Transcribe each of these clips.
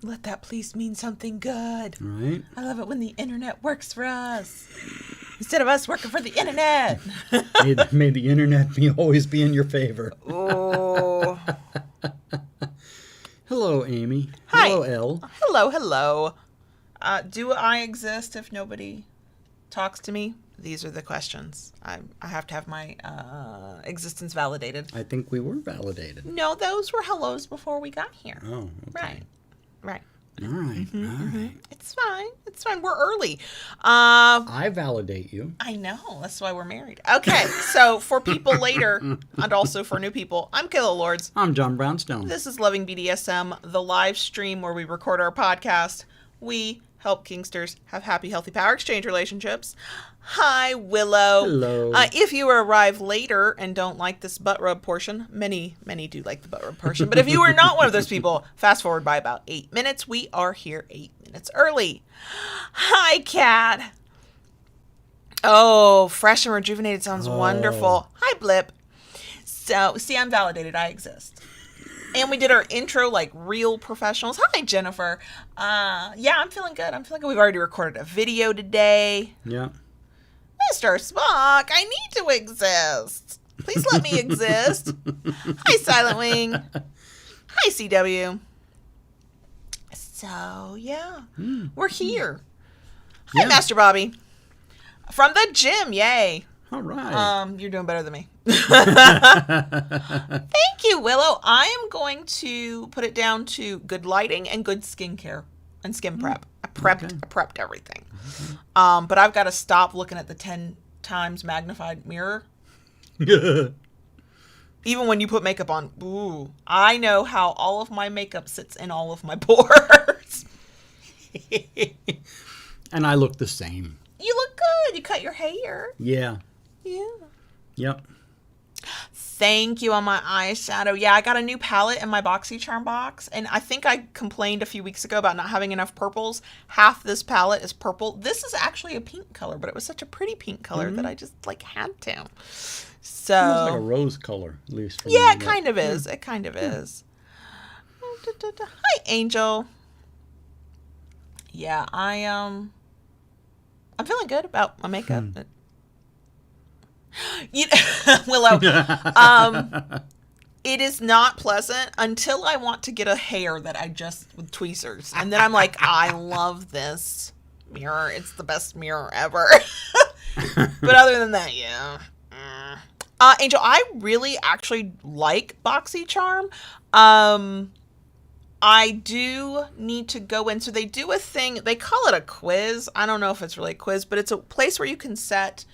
Let that please mean something good. Right? I love it when the internet works for us. Instead of us working for the internet. May the internet always be in your favor. Oh. Hello, Amy. Hi. Hello, Elle. Hello. Do I exist if nobody talks to me? These are the questions. I have to have my existence validated. I think we were validated. No, those were hellos before we got here. Oh, okay. Right. All right. It's fine. We're early. I validate you. I know. That's why we're married. Okay, so for people later, and also for new people, I'm Kayla Lords. I'm John Brownstone. This is Loving BDSM, the live stream where we record our podcast. We help kinksters have happy, healthy power exchange relationships. Hi, Willow. Hello. If you arrive later and don't like this butt rub portion, many do like the butt rub portion, but if you are not one of those people, fast forward by about 8 minutes. We are here 8 minutes early. Hi, Kat. Oh, fresh and rejuvenated sounds wonderful. Hi, Blip. So, see, I'm validated. I exist. And we did our intro like real professionals. Hi, Jennifer. Yeah, I'm feeling good. We've already recorded a video today. Yeah. Mr. Spock, I need to exist. Please let me exist. Hi, Silent Wing. Hi, CW. So, yeah. We're here. Hi, Master Bobby. From the gym, yay. All right. You're doing better than me. Thank you, Willow. I am going to put it down to good lighting and good skincare and skin prep. I prepped everything. But I've got to stop looking at the 10 times magnified mirror. Even when you put makeup on, ooh, I know how all of my makeup sits in all of my pores. And I look the same. You look good. You cut your hair. Yeah. Yep. Thank you on my eyeshadow. Yeah, I got a new palette in my BoxyCharm box, and I think I complained a few weeks ago about not having enough purples. Half this palette is purple. This is actually a pink color, but it was such a pretty pink color that I just had to. So Almost like a rose color, at least. For yeah, me, it kind of is. It kind of is. Hi, Angel. Yeah, I'm feeling good about my makeup. Willow, it is not pleasant until I want to get a hair that I just with tweezers, and then I'm like, I love this mirror. It's the best mirror ever. But other than that, yeah. Angel, I really actually like BoxyCharm. I do need to go in. So they do a thing. They call it a quiz. I don't know if it's really a quiz, but it's a place where you can set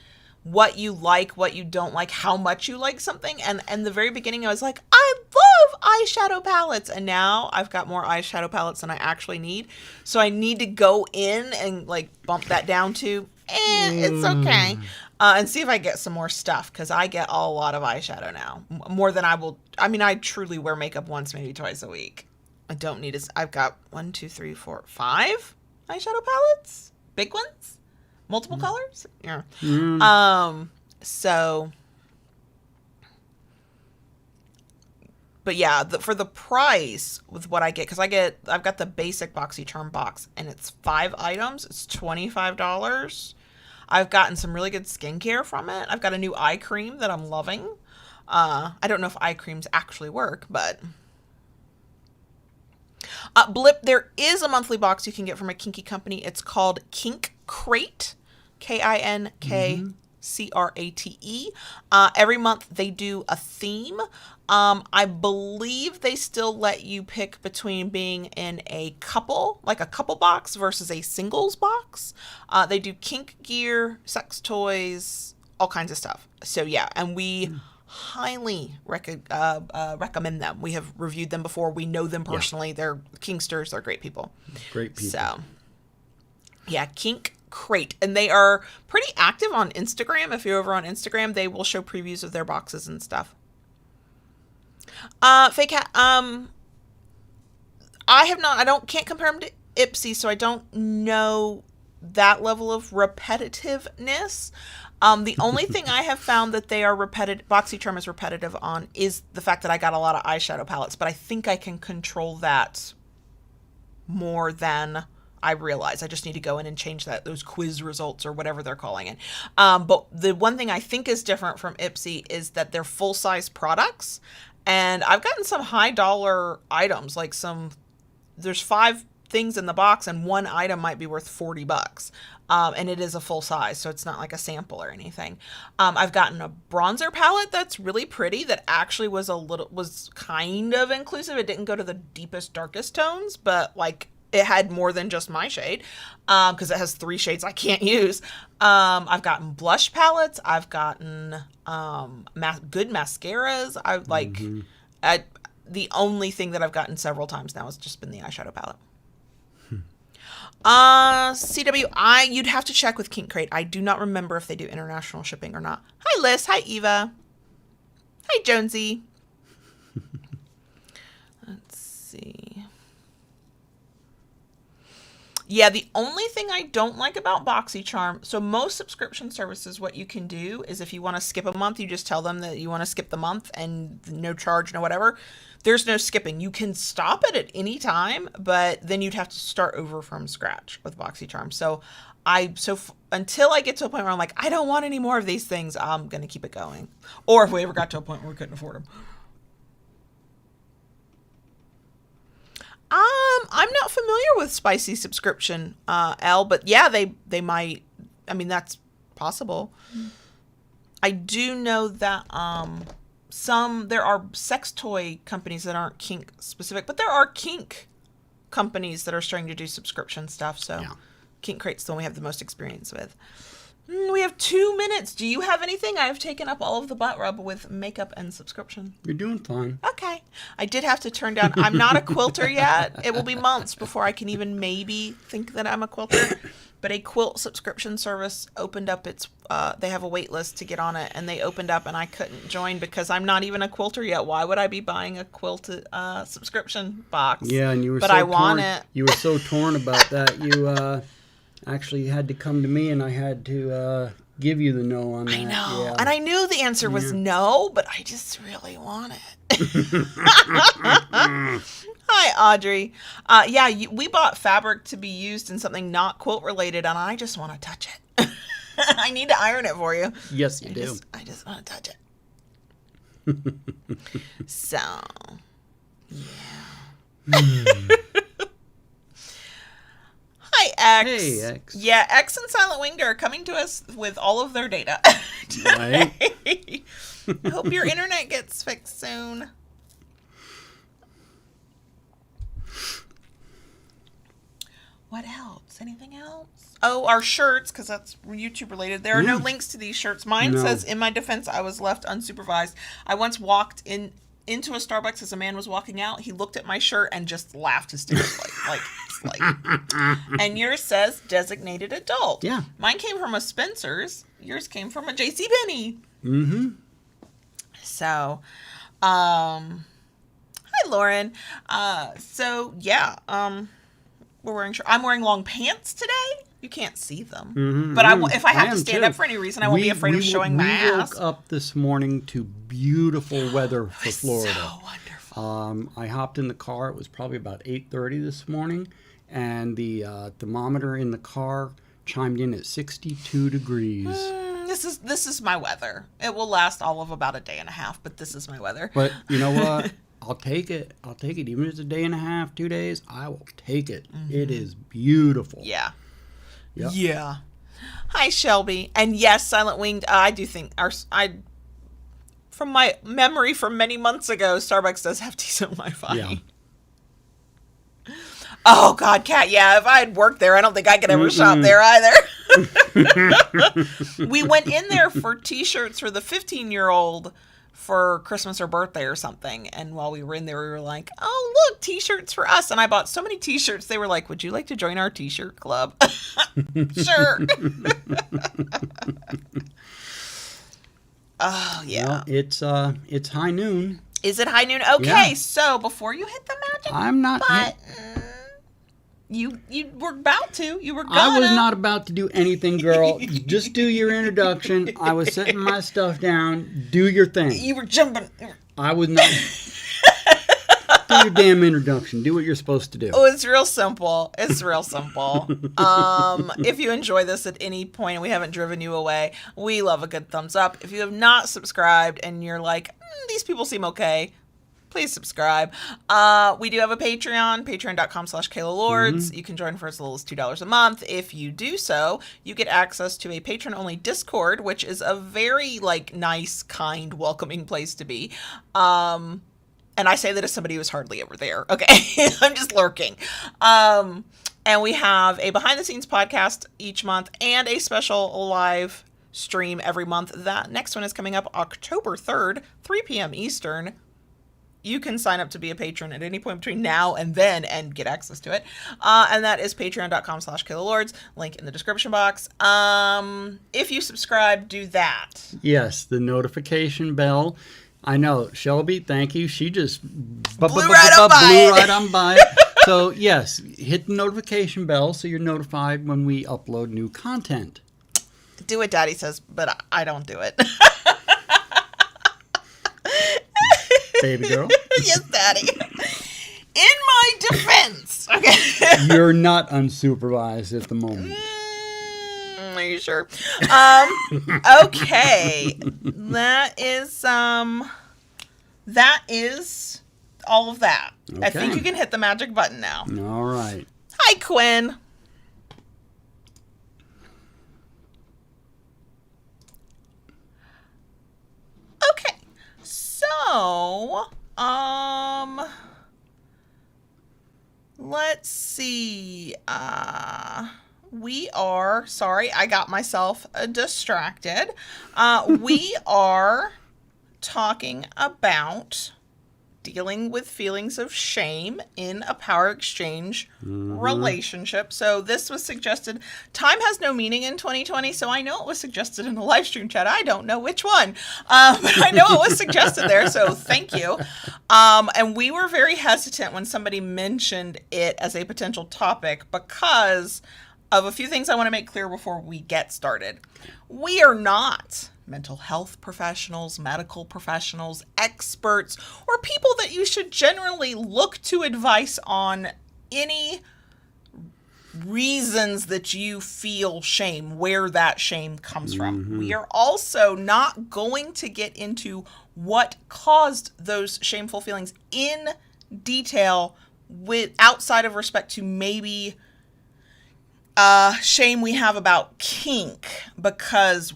what you like, what you don't like, how much you like something. And in the very beginning, I was like, I love eyeshadow palettes. And now I've got more eyeshadow palettes than I actually need. So I need to go in and like bump that down to, it's okay. And see if I get some more stuff, because I get a lot of eyeshadow now. More than I will. I mean, I truly wear makeup once, maybe twice a week. I don't need I've got 1, 2, 3, 4, 5 eyeshadow palettes. Big ones. Multiple colors? Yeah. So, but yeah, for the price with what I get, because I've got the basic BoxyCharm box, and it's 5 items. It's $25. I've gotten some really good skincare from it. I've got a new eye cream that I'm loving. I don't know if eye creams actually work, but Blip, there is a monthly box you can get from a kinky company. It's called Kink Crate, KINKCRATE. Every month they do a theme. I believe they still let you pick between being in a couple, like a couple box versus a singles box. They do kink gear, sex toys, all kinds of stuff. So yeah, and we highly recommend them. We have reviewed them before. We know them personally. Yeah. They're kinksters. They're great people. Great people. So yeah, Kink Crate. And they are pretty active on Instagram. If you're over on Instagram, they will show previews of their boxes and stuff. Fake Hat, can't compare them to Ipsy, so I don't know that level of repetitiveness. The only thing I have found that they are BoxyCharm is repetitive on is the fact that I got a lot of eyeshadow palettes, but I think I can control that more than I realize. I just need to go in and change those quiz results or whatever they're calling it. But the one thing I think is different from Ipsy is that they're full-size products. And I've gotten some high-dollar items, like there's 5 things in the box and one item might be worth $40. And it is a full size, so it's not like a sample or anything. I've gotten a bronzer palette that's really pretty that actually was kind of inclusive. It didn't go to the deepest, darkest tones, but like it had more than just my shade, because it has 3 shades I can't use. I've gotten blush palettes. I've gotten good mascaras. The only thing that I've gotten several times now has just been the eyeshadow palette. CWI, you'd have to check with Kink Crate. I do not remember if they do international shipping or not. Hi, Liz. Hi, Eva. Hi, Jonesy. Let's see. Yeah, the only thing I don't like about BoxyCharm, so most subscription services, what you can do is if you want to skip a month, you just tell them that you want to skip the month and no charge, no whatever. There's no skipping. You can stop it at any time, but then you'd have to start over from scratch with BoxyCharm. So until I get to a point where I'm like, I don't want any more of these things, I'm going to keep it going. Or if we ever got to a point where we couldn't afford them. I'm not familiar with Spicy subscription, Elle, but yeah, they might. I mean, that's possible. I do know that there are sex toy companies that aren't kink specific, but there are kink companies that are starting to do subscription stuff. So yeah. Kink Crate's the one we have the most experience with. We have 2 minutes. Do you have anything? I've taken up all of the butt rub with makeup and subscription. You're doing fine. Okay. I did have to turn down. I'm not a quilter yet. It will be months before I can even maybe think that I'm a quilter. But a quilt subscription service opened up they have a wait list to get on it, and they opened up and I couldn't join because I'm not even a quilter yet. Why would I be buying a quilt subscription box? Yeah, and you were want it. You were so torn about that. You actually had to come to me, and I had to give you the no on that. I know. Yeah. And I knew the answer was no, but I just really want it. Hi, Audrey. We bought fabric to be used in something not quilt related, and I just want to touch it. I need to iron it for you. Yes, you do. I just want to touch it. So, yeah. Hi, X. Hey, X. Yeah, X and Silent Winged are coming to us with all of their data. Right. I hope your internet gets fixed soon. What else? Anything else? Oh, our shirts, because that's YouTube related. There are no links to these shirts. Mine says, in my defense, I was left unsupervised. I once walked into a Starbucks as a man was walking out. He looked at my shirt and just laughed hysterically. And yours says designated adult. Yeah. Mine came from a Spencer's. Yours came from a JCPenney. Mm-hmm. So, hi, Lauren. We're wearing I'm wearing long pants today. You can't see them. Mm-hmm. But if I have to stand up for any reason, I won't be afraid of showing my ass. We woke up this morning to beautiful weather for Florida. So wonderful. I hopped in the car. It was probably about 8:30 this morning, and the thermometer in the car chimed in at 62 degrees. This is my weather. It will last all of about a day and a half, but this is my weather. But you know what? I'll take it. Even if it's a day and a half, 2 days, I will take it. Mm-hmm. It is beautiful. Yeah. Yep. Yeah. Hi, Shelby. And yes, Silent Winged, I do think from my memory from many months ago, Starbucks does have decent Wi-Fi. Yeah. Oh, God, Kat, yeah, if I had worked there, I don't think I could ever shop there either. We went in there for T-shirts for the 15-year-old for Christmas or birthday or something. And while we were in there, we were like, oh, look, T-shirts for us. And I bought so many T-shirts. They were like, would you like to join our T-shirt club? Sure. Oh, yeah. Well, it's high noon. Is it high noon? Okay, yeah. So before you hit the magic button, you were about to. You were gonna. I was not about to do anything, girl. Just do your introduction. I was setting my stuff down. Do your thing. You were jumping. I was not. do your damn introduction. Do what you're supposed to do. Oh, it's real simple. It's real simple. If you enjoy this at any point and we haven't driven you away, we love a good thumbs up. If you have not subscribed and you're like, these people seem okay, please subscribe. We do have a Patreon, patreon.com/Kayla Lords. You can join for as little as $2 a month. If you do so, you get access to a patron-only Discord, which is a very, nice, kind, welcoming place to be. And I say that as somebody who's hardly ever there. Okay. I'm just lurking. And we have a behind-the-scenes podcast each month and a special live stream every month. That next one is coming up October 3rd, 3 p.m. Eastern. You can sign up to be a patron at any point between now and then and get access to it. And that is patreon.com/Kayla Lords. Link in the description box. If you subscribe, do that. Yes, the notification bell. I know, Shelby, thank you. She just blew right on by it. So, yes, hit the notification bell so you're notified when we upload new content. Do what Daddy says, but I don't do it. Baby girl. Yes, Daddy. In my defense. Okay. You're not unsupervised at the moment. Are you sure? Okay. That is all of that. Okay. I think you can hit the magic button now. All right. Hi, Quinn. Okay. So, let's see. We are, sorry, I got myself distracted. We are talking about dealing with feelings of shame in a power exchange relationship. So this was suggested. Time has no meaning in 2020, so I know it was suggested in the live stream chat. I don't know which one, but I know it was suggested there, so thank you. And we were very hesitant when somebody mentioned it as a potential topic because of a few things I want to make clear before we get started. We are not mental health professionals, medical professionals, experts, or people that you should generally look to advice on any reasons that you feel shame, where that shame comes from. We are also not going to get into what caused those shameful feelings in detail with outside of respect to maybe shame we have about kink because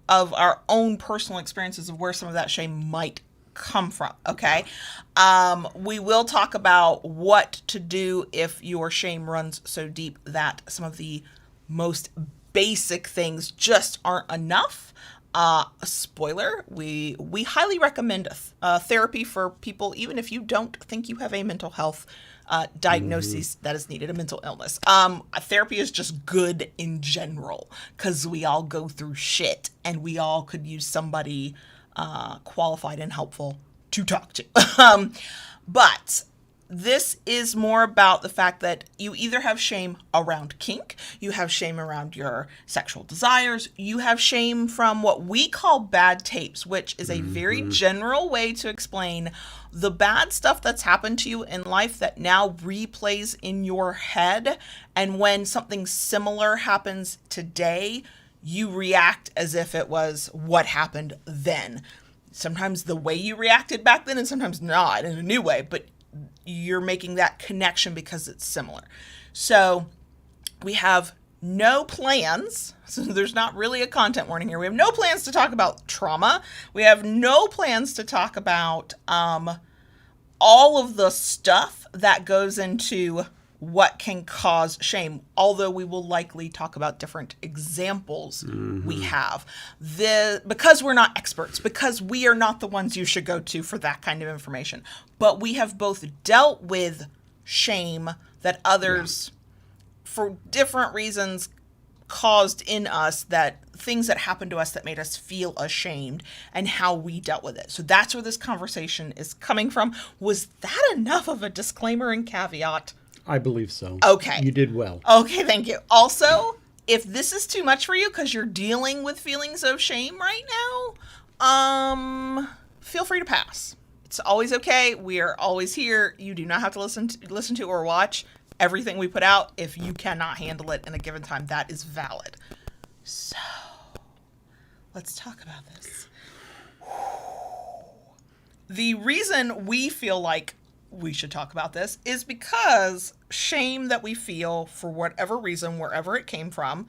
of our own personal experiences of where some of that shame might come from, okay? We will talk about what to do if your shame runs so deep that some of the most basic things just aren't enough. Spoiler, we highly recommend therapy for people, even if you don't think you have a mental health diagnosis that is needed, a mental illness. Therapy is just good in general because we all go through shit and we all could use somebody qualified and helpful to talk to. But this is more about the fact that you either have shame around kink, you have shame around your sexual desires, you have shame from what we call bad tapes, which is a very general way to explain the bad stuff that's happened to you in life that now replays in your head. And when something similar happens today, you react as if it was what happened then. Sometimes the way you reacted back then and sometimes not in a new way, but you're making that connection because it's similar. So we have no plans. So there's not really a content warning here. We have no plans to talk about trauma. We have no plans to talk about all of the stuff that goes into what can cause shame, although we will likely talk about different examples we have. Because we're not experts, because we are not the ones you should go to for that kind of information. But we have both dealt with shame that others, for different reasons, caused in us, that things that happened to us that made us feel ashamed, and how we dealt with it. So that's where this conversation is coming from. Was that enough of a disclaimer and caveat? I believe so. Okay. You did well. Okay, thank you. Also, if this is too much for you because you're dealing with feelings of shame right now, feel free to pass. It's always okay. We are always here. You do not have to listen to or watch everything we put out. If you cannot handle it in a given time, that is valid. So, let's talk about this. The reason we feel like we should talk about this is because shame that we feel for whatever reason, wherever it came from,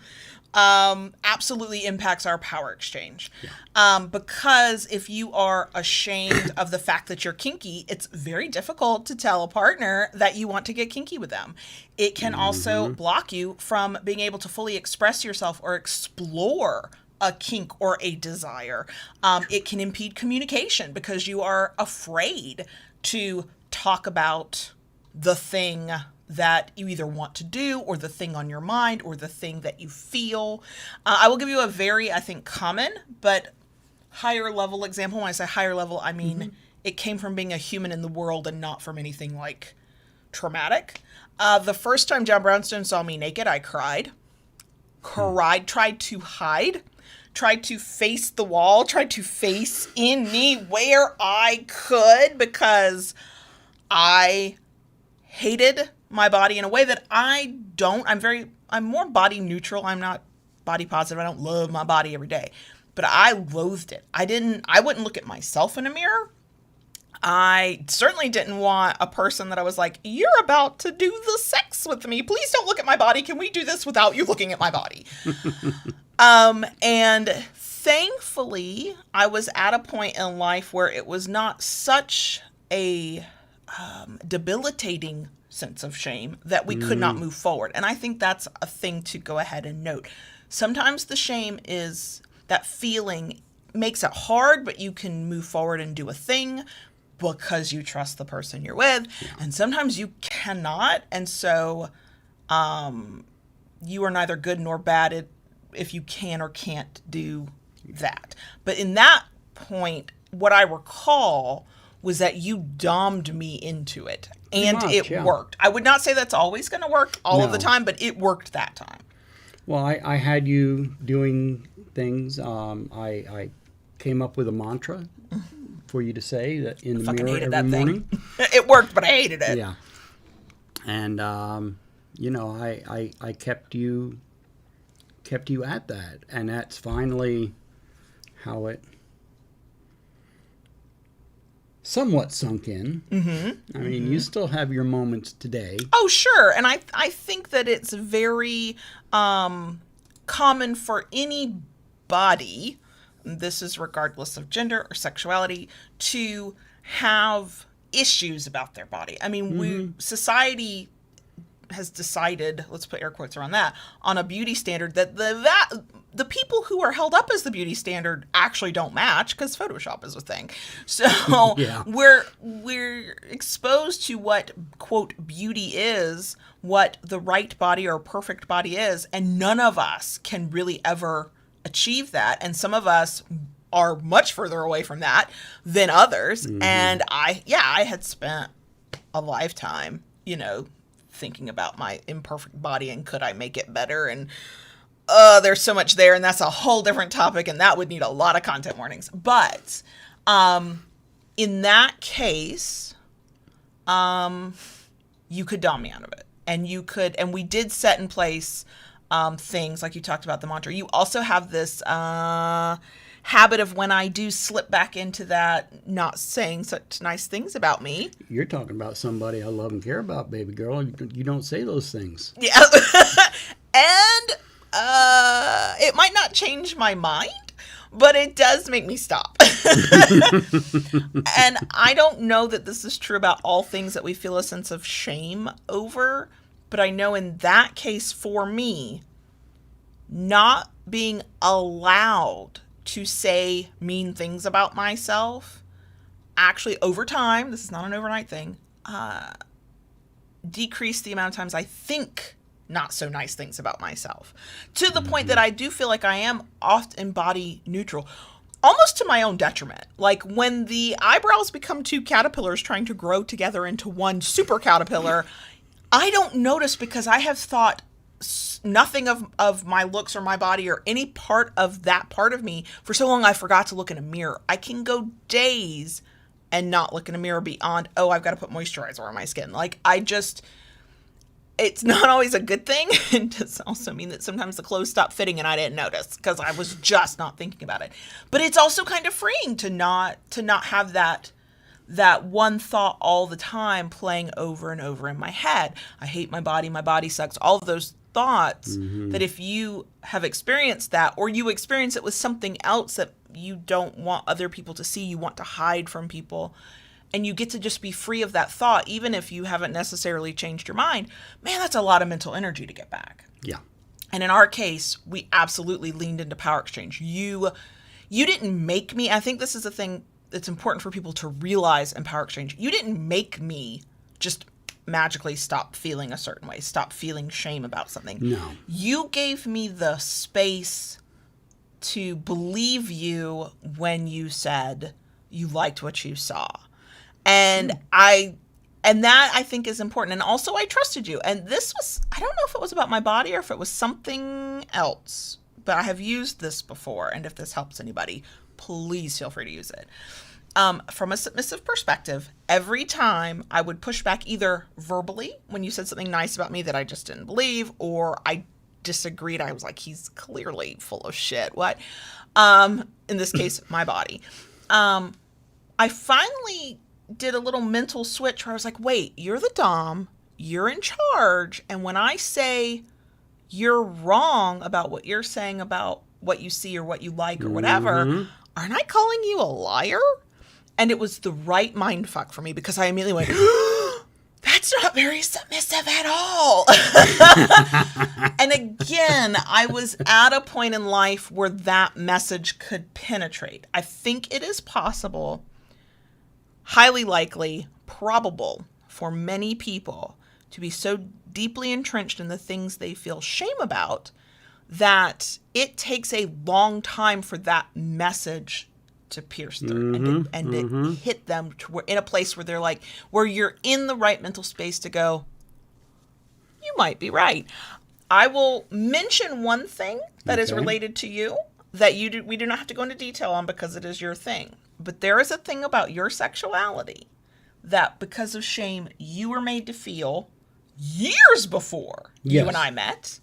absolutely impacts our power exchange. Yeah. Because if you are ashamed of the fact that you're kinky, it's very difficult to tell a partner that you want to get kinky with them. It can also block you from being able to fully express yourself or explore a kink or a desire. It can impede communication because you are afraid to talk about the thing that you either want to do or the thing on your mind or the thing that you feel. I will give you a very, I think, common but higher level example. When I say higher level, I mean it came from being a human in the world and not from anything like traumatic. The first time John Brownstone saw me naked, I cried, tried to hide, tried to face the wall, tried to face anywhere I could because I hated my body in a way that I don't. I'm more body neutral. I'm not body positive. I don't love my body every day, but I loathed it. I wouldn't look at myself in a mirror. I certainly didn't want a person that I was like, you're about to do the sex with me. Please don't look at my body. Can we do this without you looking at my body? And thankfully I was at a point in life where it was not such a debilitating sense of shame that we could not move forward. And I think that's a thing to go ahead and note. Sometimes the shame is that feeling makes it hard, but you can move forward and do a thing because you trust the person you're with. Yeah. And sometimes you cannot. And so you are neither good nor bad if you can or can't do that. But in that point, what I recall was that you dommed me into it. And it worked. I would not say that's always going to work all of the time, but it worked that time. Well, I had you doing things. I came up with a mantra for you to say that in the mirror every morning. It worked, but I hated it. Yeah. And, I kept you at that. And that's finally how it somewhat sunk in. I mean, you still have your moments today. Oh, sure. And I think that it's very common for anybody, this is regardless of gender or sexuality, to have issues about their body. I mean, society has decided, let's put air quotes around that, on a beauty standard that the people who are held up as the beauty standard actually don't match because Photoshop is a thing. So we're exposed to what, quote, beauty is, what the right body or perfect body is, and none of us can really ever achieve that. And some of us are much further away from that than others. And I had spent a lifetime, thinking about my imperfect body and could I make it better, and there's so much there, and that's a whole different topic, and that would need a lot of content warnings. But in that case, you could dom me out of it, and we did set in place things like you talked about the mantra. You also have this habit of when I do slip back into that, not saying such nice things about me. You're talking about somebody I love and care about, baby girl. You don't say those things. Yeah. And it might not change my mind, but it does make me stop. And I don't know that this is true about all things that we feel a sense of shame over, but I know in that case for me, not being allowed to say mean things about myself actually over time, this is not an overnight thing, decrease the amount of times I think not so nice things about myself, to the point that I do feel like I am often body neutral, almost to my own detriment. Like when the eyebrows become two caterpillars trying to grow together into one super caterpillar, I don't notice because I have thought nothing of my looks or my body or any part of that part of me for so long I forgot to look in a mirror. I can go days and not look in a mirror beyond, oh, I've got to put moisturizer on my skin. Like, it's not always a good thing. It does also mean that sometimes the clothes stop fitting and I didn't notice because I was just not thinking about it. But it's also kind of freeing to not have that one thought all the time playing over and over in my head. I hate my body sucks, all of those thoughts. That if you have experienced that, or you experience it with something else that you don't want other people to see, you want to hide from people, and you get to just be free of that thought, even if you haven't necessarily changed your mind, man, that's a lot of mental energy to get back. Yeah. And in our case, we absolutely leaned into power exchange. You didn't make me. I think this is a thing that's important for people to realize in power exchange. You didn't make me just magically stop feeling a certain way, stop feeling shame about something. No. You gave me the space to believe you when you said you liked what you saw. And that I think is important. And also I trusted you. And this was, I don't know if it was about my body or if it was something else, but I have used this before. And if this helps anybody, please feel free to use it. From a submissive perspective, every time I would push back either verbally when you said something nice about me that I just didn't believe, or I disagreed, I was like, he's clearly full of shit. What? In this case, my body. I finally did a little mental switch where I was like, wait, you're the dom, you're in charge, and when I say you're wrong about what you're saying about what you see or what you like or whatever, aren't I calling you a liar? And it was the right mind fuck for me because I immediately went, that's not very submissive at all. And again, I was at a point in life where that message could penetrate. I think it is possible, highly likely, probable for many people to be so deeply entrenched in the things they feel shame about that it takes a long time for that message to pierce through and to hit them in a place where they're like, where you're in the right mental space to go, you might be right. I will mention one thing that is related to you that we do not have to go into detail on because it is your thing. But there is a thing about your sexuality that because of shame, you were made to feel years before you and I met.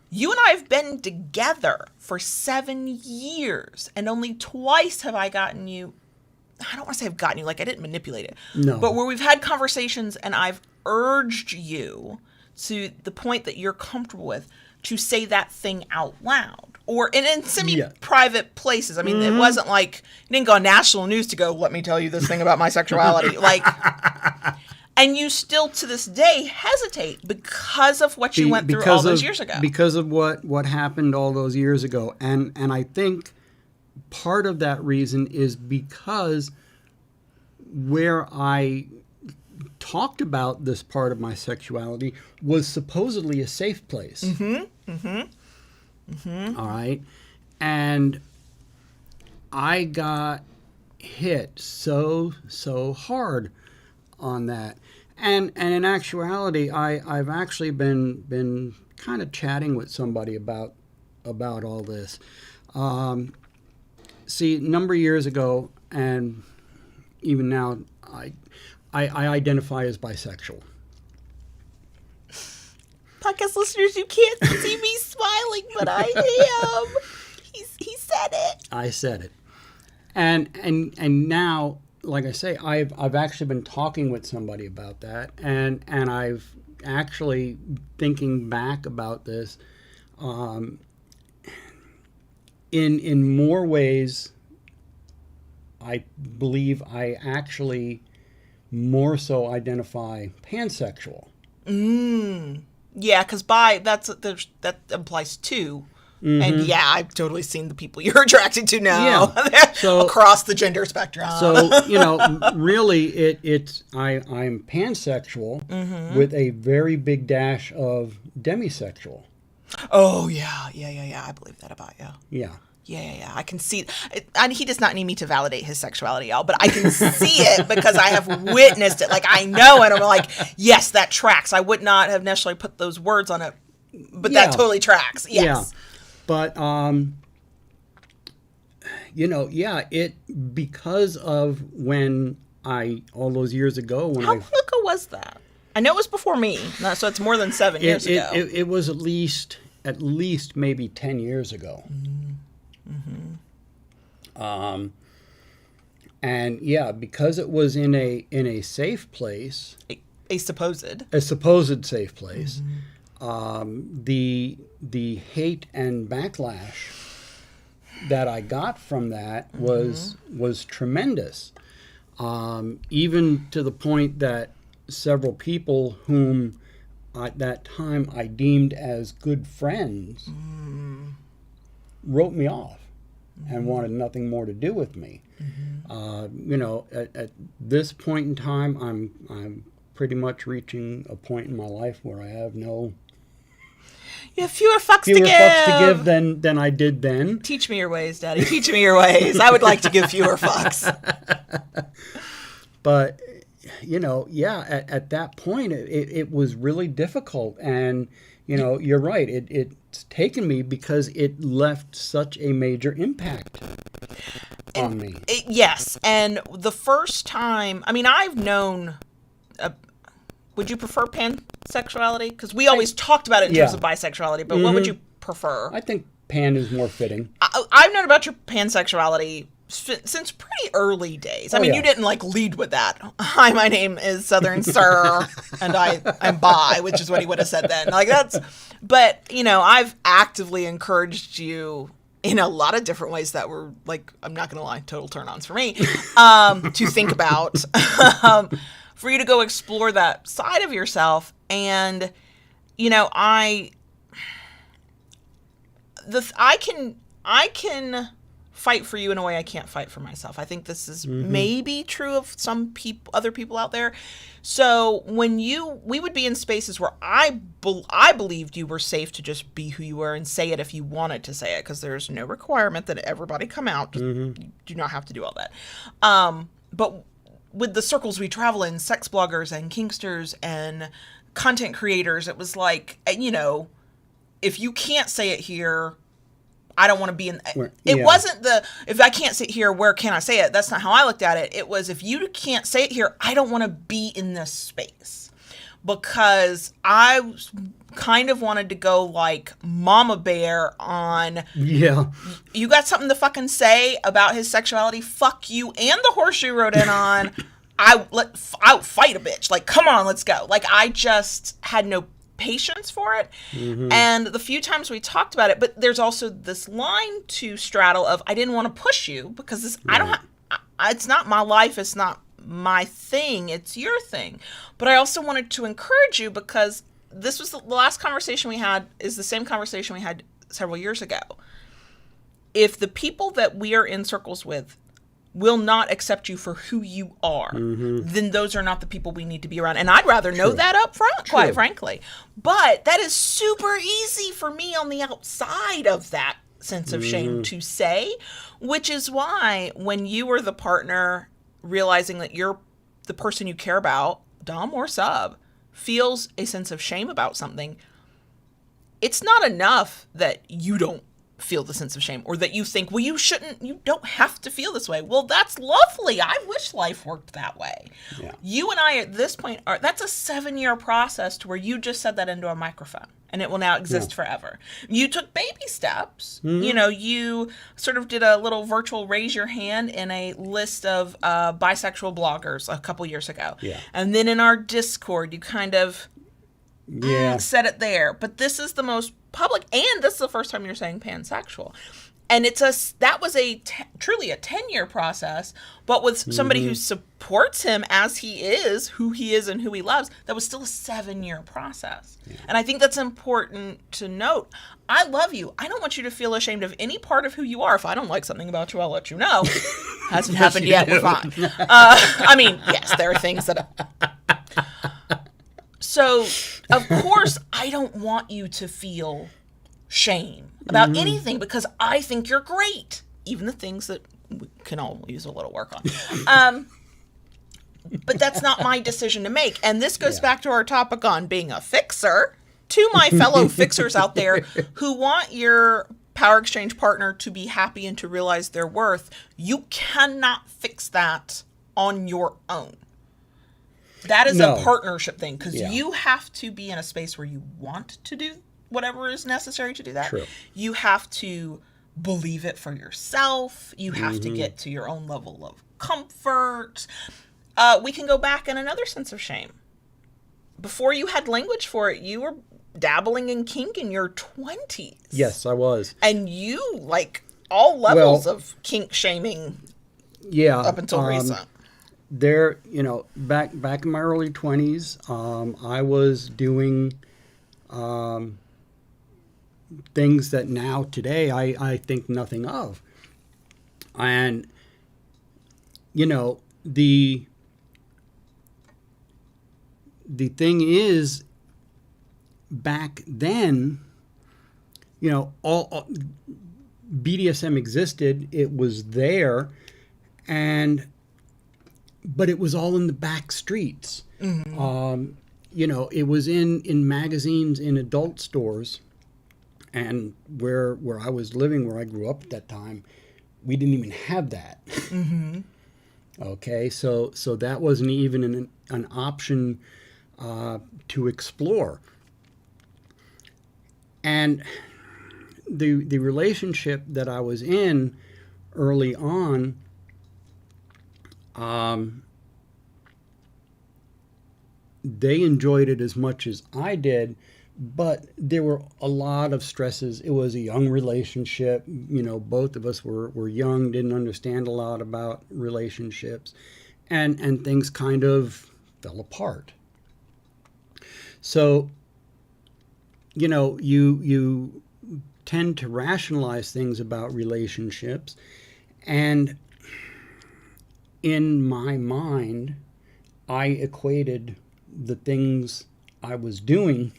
You and I have been together for 7 years, and only twice have I gotten you. I don't want to say I've gotten you, like I didn't manipulate it. No. But where we've had conversations and I've urged you to the point that you're comfortable with to say that thing out loud or in semi-private places. I mean, it wasn't like you didn't go on national news to go, let me tell you this thing about my sexuality. And you still, to this day, hesitate because of what you went through all those years ago. Because of what happened all those years ago. And I think part of that reason is because where I talked about this part of my sexuality was supposedly a safe place. All right? And I got hit so hard on that. And in actuality, I've actually been kind of chatting with somebody about all this. See, a number of years ago, and even now, I identify as bisexual. Podcast listeners, you can't see me smiling, but I am. He said it. I said it. And now, like I say, I've actually been talking with somebody about that, and I've actually thinking back about this. In more ways, I believe I actually more so identify pansexual. Yeah, because that implies two. And yeah, I've totally seen the people you're attracted to now. Yeah. So, across the gender spectrum. So, really I'm pansexual with a very big dash of demisexual. Oh, yeah. I believe that about you. Yeah. Yeah. I can see it. He does not need me to validate his sexuality, y'all, but I can see it because I have witnessed it. Like, I know it. I'm like, yes, that tracks. I would not have necessarily put those words on it, but that totally tracks. Yes. Yeah. But, it because of when I all those years ago when How long ago was that? I know it was before me, so it's more than 7 years ago. It was at least maybe 10 years ago. And yeah, because it was in a safe place, a supposed safe place, the hate and backlash that I got from that was tremendous. Even to the point that several people whom at that time I deemed as good friends wrote me off and wanted nothing more to do with me. At this point in time, I'm pretty much reaching a point in my life where I have you have fewer fucks to give than I did then. Teach me your ways, Daddy. Teach me your ways. I would like to give fewer fucks. But at that point, it was really difficult, and you're right. It's taken me because it left such a major impact on me. Yes, and the first time, I mean, I've known. Would you prefer pansexuality? Because we always talked about it in terms of bisexuality, but what would you prefer? I think pan is more fitting. I've known about your pansexuality since pretty early days. I mean, you didn't lead with that. Hi, my name is Southern Sir, and I'm bi, which is what he would have said then. But I've actively encouraged you in a lot of different ways that were I'm not going to lie, total turn-ons for me, to think about, for you to go explore that side of yourself. And, I can fight for you in a way I can't fight for myself. I think this is maybe true of some other people out there. So when we would be in spaces where I believed you were safe to just be who you were and say it if you wanted to say it, because there's no requirement that everybody come out. You do not have to do all that. But with the circles we travel in, sex bloggers and kinksters and content creators, it was if you can't say it here, I don't want to be in. It wasn't if I can't sit here, where can I say it? That's not how I looked at it. It was, if you can't say it here, I don't want to be in this space, because I kind of wanted to go like Mama Bear on. Yeah. You got something to fucking say about his sexuality? Fuck you and the horse you rode in on. I'll fight a bitch. Come on, let's go. I just had no patience for it. And the few times we talked about it, but there's also this line to straddle of, I didn't want to push you because it's not my life, it's not my thing, it's your thing. But I also wanted to encourage you, because this was the last conversation we had, is the same conversation we had several years ago. If the people that we are in circles with will not accept you for who you are, then those are not the people we need to be around. And I'd rather know that up front, quite frankly. But that is super easy for me on the outside of that sense of shame to say, which is why when you are the partner, realizing that you're the person you care about, dom or sub, feels a sense of shame about something, it's not enough that you don't feel the sense of shame, or that you think, well, you don't have to feel this way. Well, that's lovely. I wish life worked that way. Yeah. You and I at this point that's a 7-year process to where you just said that into a microphone and it will now exist forever. You took baby steps. You sort of did a little virtual raise your hand in a list of bisexual bloggers a couple years ago. Yeah. And then in our Discord, you kind of said it there. But this is the most public, and this is the first time you're saying pansexual, and that was truly a 10-year process, but with somebody who supports him as he is, who he is and who he loves, that was still a 7-year process. And I think that's important to note. I love you. I don't want you to feel ashamed of any part of who you are. If I don't like something about you, I'll let you know. Hasn't happened yet. We're fine. I mean, yes, there are things that So, of course, I don't want you to feel shame about anything, because I think you're great. Even the things that we can all use a little work on. But that's not my decision to make. And this goes back to our topic on being a fixer. To my fellow fixers out there who want your power exchange partner to be happy and to realize their worth, you cannot fix that on your own. That is No. a partnership thing, because Yeah. you have to be in a space where you want to do whatever is necessary to do that. True. You have to believe it for yourself. You have Mm-hmm. to get to your own level of comfort. We can go back in another sense of shame. Before you had language for it, you were dabbling in kink in your 20s. Yes, I was. And you, like, all levels Well, of kink shaming Yeah. up until recent. There, back in my early 20s, I was doing things that now today I think nothing of. And the thing is, back then, all BDSM existed. It was there, but it was all in the back streets. Mm-hmm. It was in magazines, in adult stores, and where I was living, where I grew up at that time, we didn't even have that. Mm-hmm. Okay, so that wasn't even an option to explore. And the relationship that I was in early on, they enjoyed it as much as I did, but there were a lot of stresses. It was a young relationship. Both of us were young, didn't understand a lot about relationships, and things kind of fell apart. So, you tend to rationalize things about relationships, and in my mind, I equated the things I was doing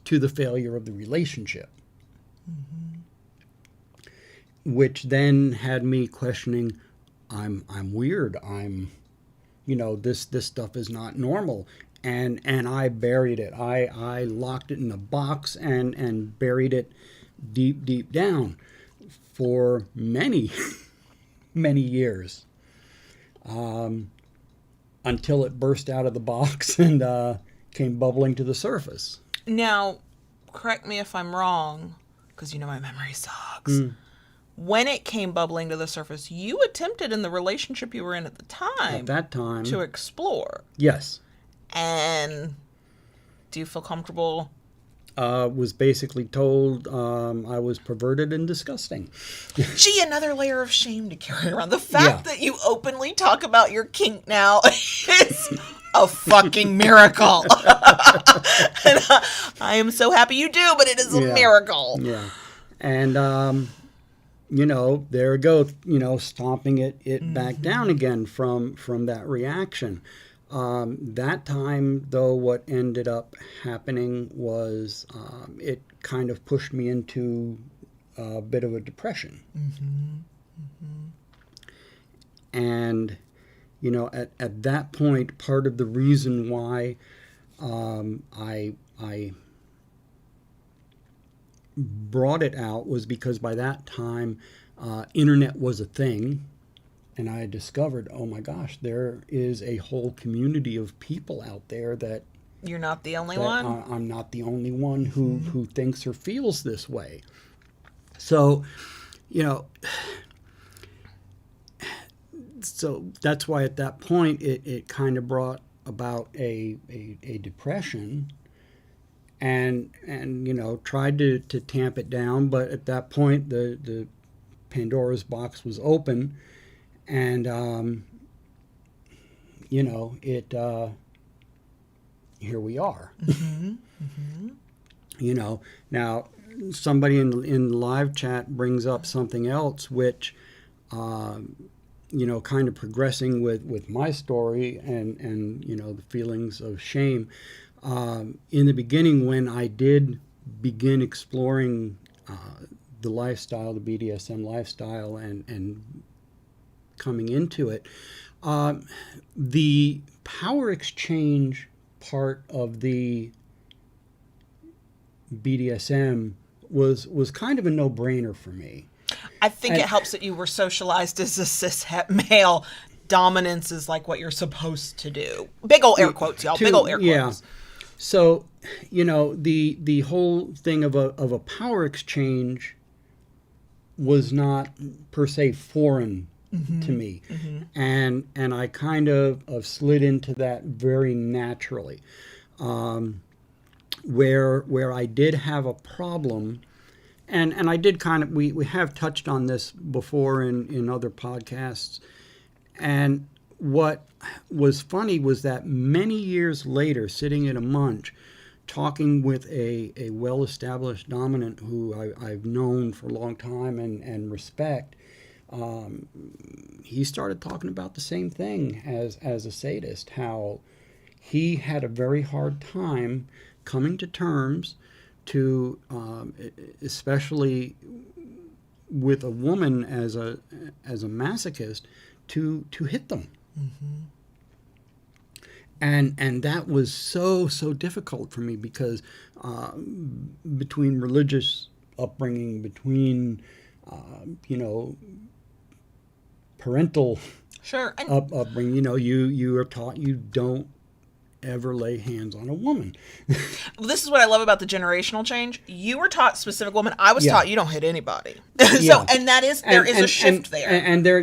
to the failure of the relationship. Mm-hmm. Which then had me questioning, I'm weird. This stuff is not normal. And I buried it. I locked it in a box and buried it deep down for many, many years. Until it burst out of the box and came bubbling to the surface. Now, correct me if I'm wrong, because my memory sucks. When it came bubbling to the surface, you attempted in the relationship you were in at the time. At that time. To explore. Yes. And do you feel comfortable? Was basically told I was perverted and disgusting. Gee, another layer of shame to carry around. The fact that you openly talk about your kink now is a fucking miracle. And I am so happy you do, but it is a miracle. Yeah. And, there it goes, stomping it back down again from that reaction. That time, though, what ended up happening was it kind of pushed me into a bit of a depression. Mm-hmm. Mm-hmm. And, at that point, part of the reason why I brought it out was because by that time, internet was a thing. And I discovered, oh my gosh, there is a whole community of people out there that... You're not the only one? I'm not the only one who thinks or feels this way. So, so that's why at that point it kind of brought about a depression and tried to tamp it down. But at that point, the Pandora's box was open. And, here we are. Mm-hmm. Mm-hmm. Now somebody in the live chat brings up something else, which, kind of progressing with my story and the feelings of shame. In the beginning, when I did begin exploring the lifestyle, the BDSM lifestyle, and coming into it, the power exchange part of the BDSM was kind of a no-brainer for me. I think it helps that you were socialized as a cishet male dominance is like what you're supposed to do. Big ol' air quotes, y'all. Big ol' air quotes. Yeah. So, the whole thing of a power exchange was not per se foreign to me. And I kind of slid into that very naturally. Where I did have a problem, and I did kind of, we have touched on this before in other podcasts. And what was funny was that many years later, sitting at a munch, talking with a well-established dominant who I've known for a long time and respect, he started talking about the same thing as a sadist, how he had a very hard time coming to terms to, especially with a woman as a masochist, to hit them. And that was so difficult for me because between religious upbringing, between parental Sure. And upbringing, you are taught you don't ever lay hands on a woman. this is what I love about the generational change. You were taught specific woman. I was Yeah. taught you don't hit anybody. Yeah. And that is there is a shift there. And there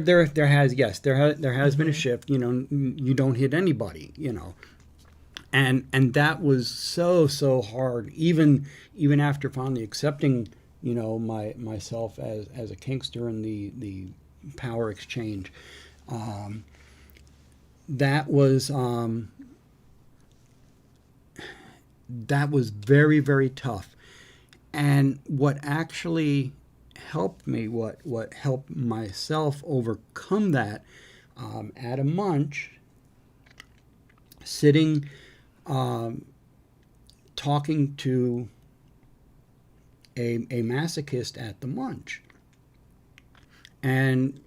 has been a shift. You don't hit anybody. And that was so hard. Even after finally accepting myself as a kinkster and the power exchange, that was very, very tough. And what actually helped me, what helped myself overcome that, at a munch, sitting, talking to a masochist at the munch. And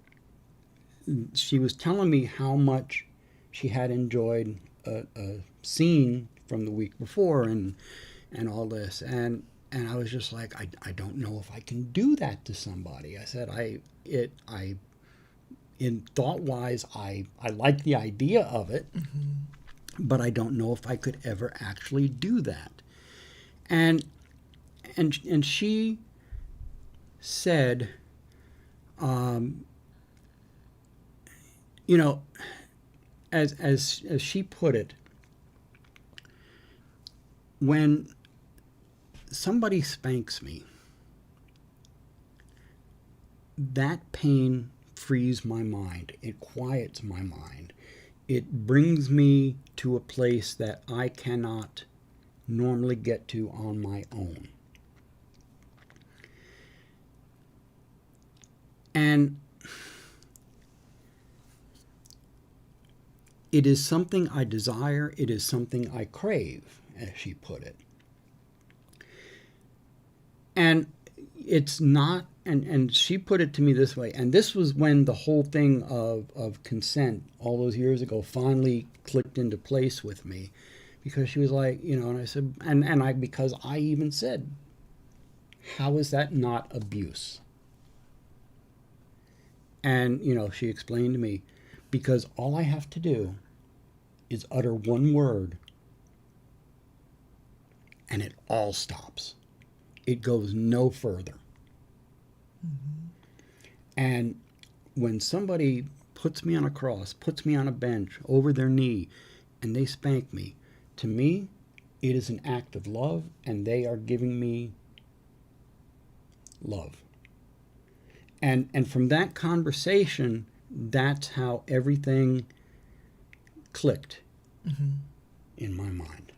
she was telling me how much she had enjoyed a scene from the week before and all this. And I was just like, I don't know if I can do that to somebody. I said, in thought-wise, I like the idea of it, but I don't know if I could ever actually do that. And she said, as she put it, when somebody spanks me, that pain frees my mind. It quiets my mind. It brings me to a place that I cannot normally get to on my own. And it is something I desire. It is something I crave, as she put it. And it's not, and she put it to me this way, and this was when the whole thing of consent all those years ago finally clicked into place with me, because she was like, and I said, because I even said, how is that not abuse? And, she explained to me, because all I have to do is utter one word and it all stops. It goes no further. And when somebody puts me on a cross, puts me on a bench over their knee, and they spank me, to me, it is an act of love, and they are giving me love. And from that conversation, that's how everything clicked in my mind.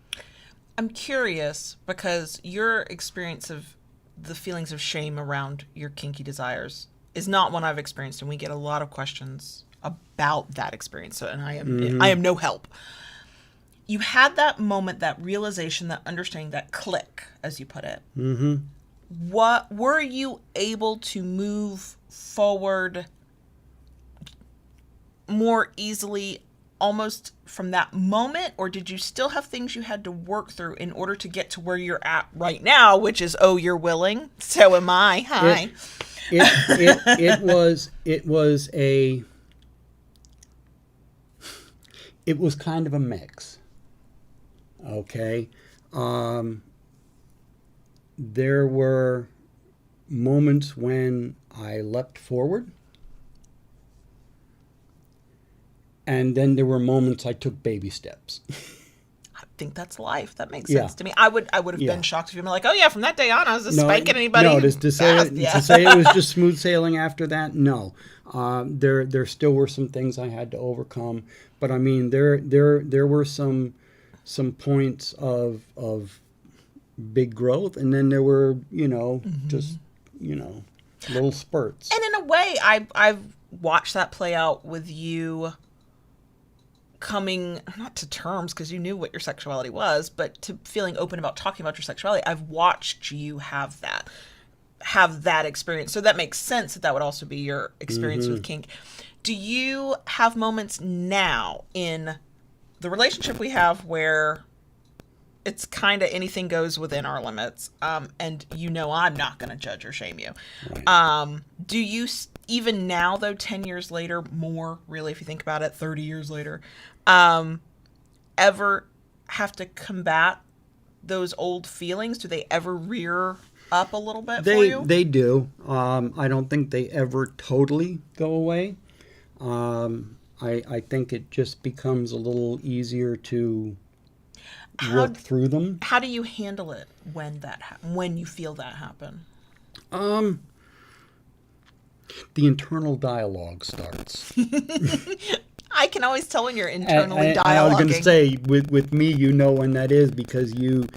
I'm curious because your experience of the feelings of shame around your kinky desires is not one I've experienced, and we get a lot of questions about that experience. So, and I am no help. You had that moment, that realization, that understanding, that click, as you put it. What were you able to move forward more easily almost from that moment, or did you still have things you had to work through in order to get to where you're at right now, which is, oh, you're willing, so am I. Hi. It was it was kind of a mix. Okay. There were moments when I leapt forward, and then there were moments I took baby steps. I think that's life. That makes Yeah. sense to me. I would have Yeah. been shocked if you'd been like, oh yeah, from that day on, I was just spanking anybody. No, to say fast. Yeah. to say it was just smooth sailing after that. No, there still were some things I had to overcome. But I mean, there were some points of big growth, and then there were just little spurts. And in a way, I've watched that play out with you coming not to terms because you knew what your sexuality was, but to feeling open about talking about your sexuality. I've watched you have that experience. So that makes sense that would also be your experience with kink. Do you have moments now in the relationship we have where it's kind of anything goes within our limits, and I'm not going to judge or shame you. Right. Do you, even now though, 10 years later, more really if you think about it, 30 years later, ever have to combat those old feelings? Do they ever rear up a little bit for you? They do. I don't think they ever totally go away. I think it just becomes a little easier to work through them. How do you handle it when you feel that happen? The internal dialogue starts. I can always tell when you're internally dialoguing. I was going to say, with me, when that is, because you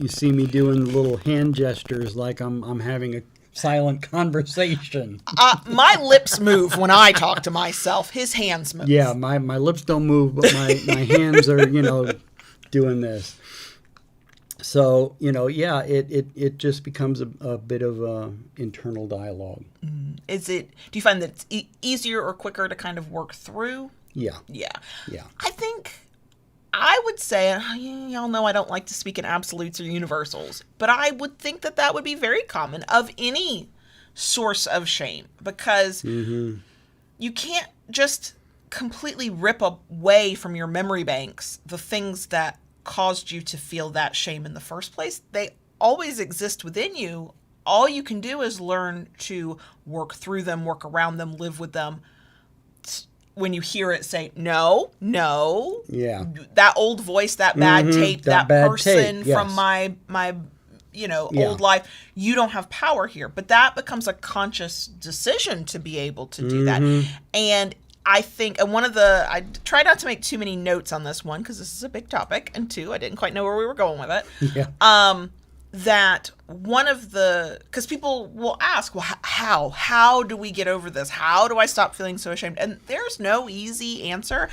see me doing little hand gestures like I'm having a silent conversation. My lips move when I talk to myself. His hands move. Yeah, my lips don't move, but my hands are, doing this. So, it just becomes a bit of internal dialogue. Do you find that it's easier or quicker to kind of work through? Yeah. Yeah. Yeah. I think I would say, y'all know I don't like to speak in absolutes or universals, but I would think that would be very common of any source of shame, because you can't just completely rip away from your memory banks the things that caused you to feel that shame in the first place. They always exist within you. All you can do is learn to work through them, work around them, live with them. When you hear it, say, no, Yeah. that old voice, that bad tape, that bad person tape, yes. from my old life, you don't have power here. But that becomes a conscious decision to be able to do that. And I think, I try not to make too many notes on this one because this is a big topic, and two, I didn't quite know where we were going with it. Yeah. That one of because people will ask, well, how do we get over this? How do I stop feeling so ashamed? And there's no easy answer.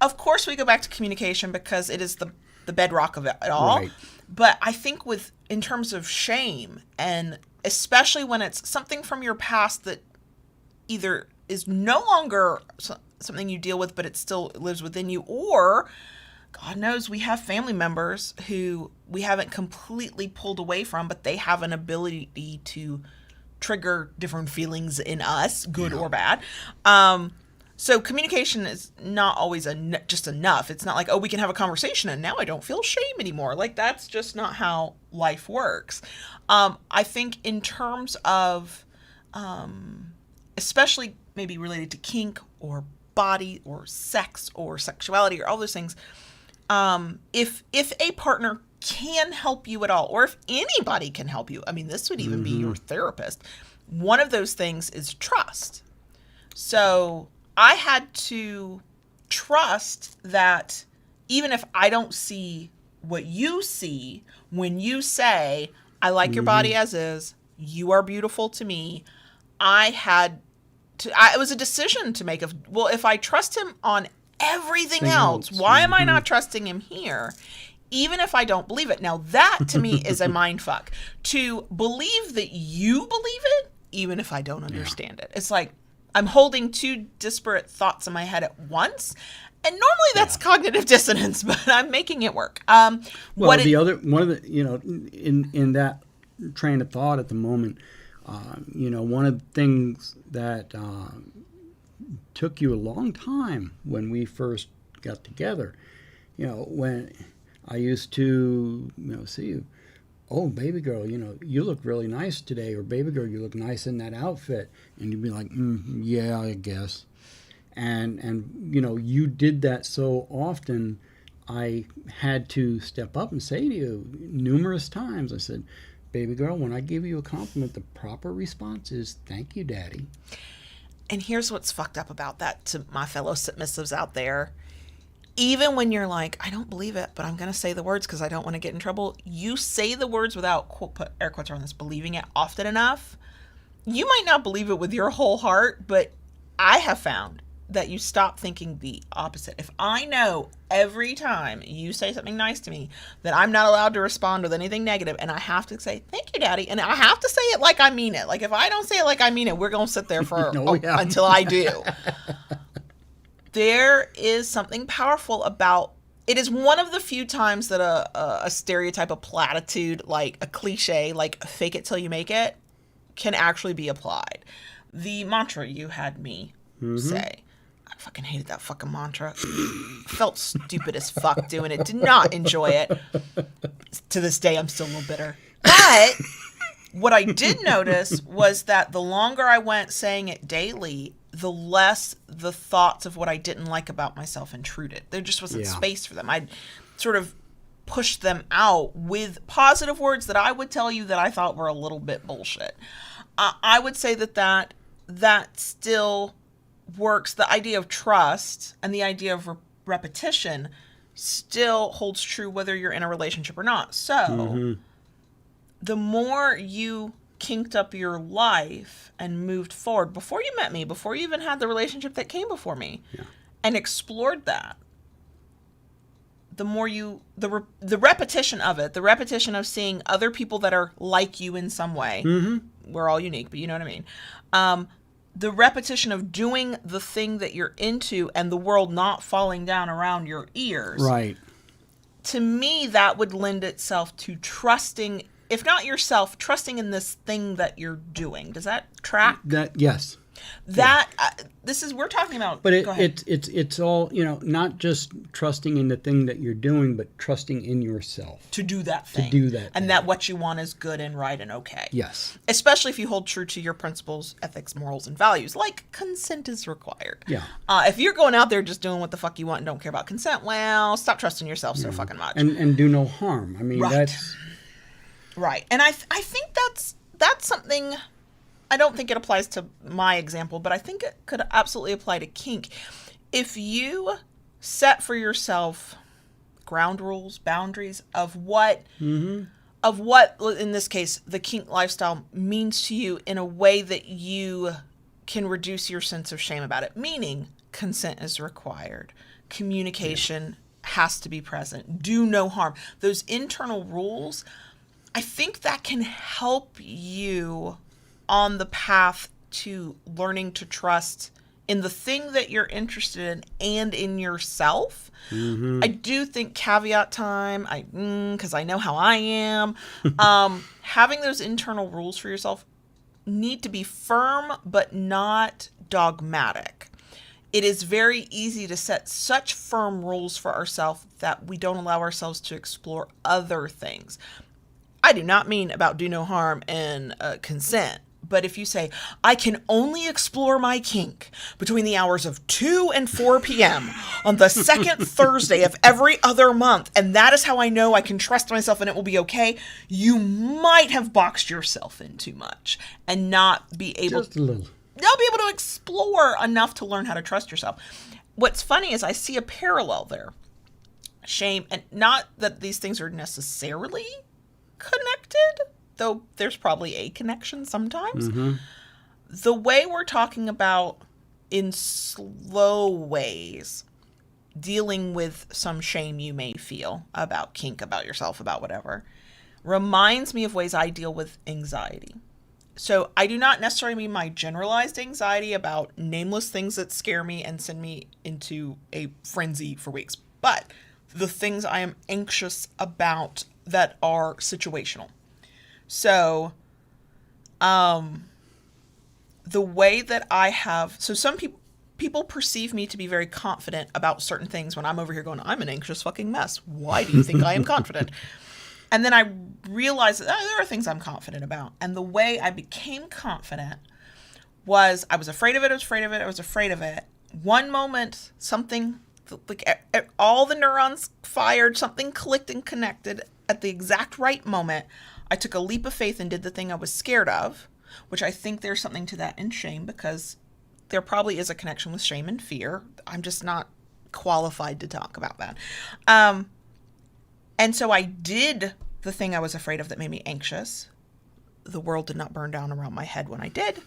Of course, we go back to communication because it is the bedrock of it all. Right. But I think in terms of shame, and especially when it's something from your past that either is no longer something you deal with, but it still lives within you, or God knows we have family members who we haven't completely pulled away from, but they have an ability to trigger different feelings in us, good or bad. So communication is not always just enough. It's not like, oh, we can have a conversation and now I don't feel shame anymore. Like, that's just not how life works. I think in terms of, especially maybe related to kink or body or sex or sexuality or all those things, if a partner can help you at all, or if anybody can help you, I mean, this would even be your therapist. One of those things is trust. So I had to trust that even if I don't see what you see, when you say, I like your body as is, you are beautiful to me, it was a decision to make well, if I trust him on everything else, why am I not trusting him here? Even if I don't believe it. Now that to me is a mind fuck. To believe that you believe it, even if I don't understand it. It's like I'm holding two disparate thoughts in my head at once. And normally that's cognitive dissonance, but I'm making it work. Well, one of the, in that train of thought at the moment, one of the things that took you a long time when we first got together. When I used to, see you, oh, baby girl, you look really nice today, or baby girl, you look nice in that outfit, and you'd be like, yeah, I guess. And you did that so often, I had to step up and say to you numerous times, I said, baby girl, when I give you a compliment, the proper response is, thank you, daddy. And here's what's fucked up about that, to my fellow submissives out there. Even when you're like, I don't believe it, but I'm going to say the words because I don't want to get in trouble. You say the words without, quote, put air quotes around this, believing it often enough. You might not believe it with your whole heart, but I have found that you stop thinking the opposite. If I know every time you say something nice to me that I'm not allowed to respond with anything negative, and I have to say, thank you, daddy, and I have to say it like I mean it. Like, if I don't say it like I mean it, we're going to sit there for until I do. There is something powerful about it. Is one of the few times that a stereotype, a platitude, like a cliche, like fake it till you make it, can actually be applied. The mantra you had me say. I fucking hated that fucking mantra. Felt stupid as fuck doing it. Did not enjoy it. To this day, I'm still a little bitter. But what I did notice was that the longer I went saying it daily, the less the thoughts of what I didn't like about myself intruded. There just wasn't space for them. I'd sort of pushed them out with positive words that I would tell you that I thought were a little bit bullshit. I would say that still works. The idea of trust and the idea of repetition still holds true whether you're in a relationship or not. So the more you kinked up your life and moved forward, before you met me, before you even had the relationship that came before me, and explored that, the more the repetition of it, the repetition of seeing other people that are like you in some way, we're all unique, but you know what I mean, the repetition of doing the thing that you're into and the world not falling down around your ears, right? To me, that would lend itself to trusting, if not yourself, trusting in this thing that you're doing. Does that track? Yes. That this is, we're talking about. But it's all, not just trusting in the thing that you're doing, but trusting in yourself to do that thing. And that what you want is good and right and okay. Yes. Especially if you hold true to your principles, ethics, morals, and values, like consent is required. Yeah. If you're going out there just doing what the fuck you want and don't care about consent, well, stop trusting yourself so fucking much. And do no harm. I mean, that's right. And I think that's something. I don't think it applies to my example, but I think it could absolutely apply to kink. If you set for yourself ground rules, boundaries of what, in this case, the kink lifestyle means to you in a way that you can reduce your sense of shame about it, meaning consent is required, communication has to be present, do no harm. Those internal rules, I think that can help you on the path to learning to trust in the thing that you're interested in and in yourself. I do think caveat time, because I know how I am, having those internal rules for yourself need to be firm but not dogmatic. It is very easy to set such firm rules for ourselves that we don't allow ourselves to explore other things. I do not mean about do no harm and consent. But if you say, I can only explore my kink between the hours of 2 and 4 p.m. on the second Thursday of every other month, and that is how I know I can trust myself and it will be okay, you might have boxed yourself in too much and not be able to explore enough to learn how to trust yourself. What's funny is I see a parallel there. Shame, and not that these things are necessarily connected, though there's probably a connection sometimes. The way we're talking about in slow ways dealing with some shame you may feel about kink, about yourself, about whatever, reminds me of ways I deal with anxiety. So I do not necessarily mean my generalized anxiety about nameless things that scare me and send me into a frenzy for weeks, but the things I am anxious about that are situational. So, the way that I have, so some people people perceive me to be very confident about certain things when I'm over here going, I'm an anxious fucking mess. Why do you think I am confident? And then I realized that there are things I'm confident about. And the way I became confident was I was afraid of it, I was afraid of it, I was afraid of it. One moment, something, like all the neurons fired, something clicked and connected at the exact right moment. I took a leap of faith and did the thing I was scared of, which I think there's something to that in shame, because there probably is a connection with shame and fear. I'm just not qualified to talk about that. And so I did the thing I was afraid of that made me anxious. The world did not burn down around my head when I did.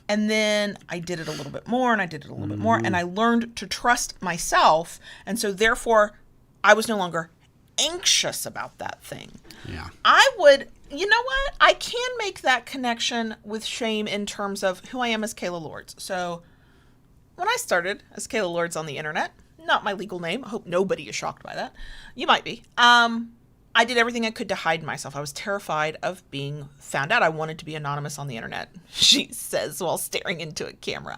And then I did it a little bit more, and I did it a little bit more, and I learned to trust myself. And so therefore, I was no longer anxious about that thing. Yeah. You know what? I can make that connection with shame in terms of who I am as Kayla Lords. So when I started as Kayla Lords on the internet, not my legal name, I hope nobody is shocked by that. You might be. I did everything I could to hide myself. I was terrified of being found out. I wanted to be anonymous on the internet, she says while staring into a camera.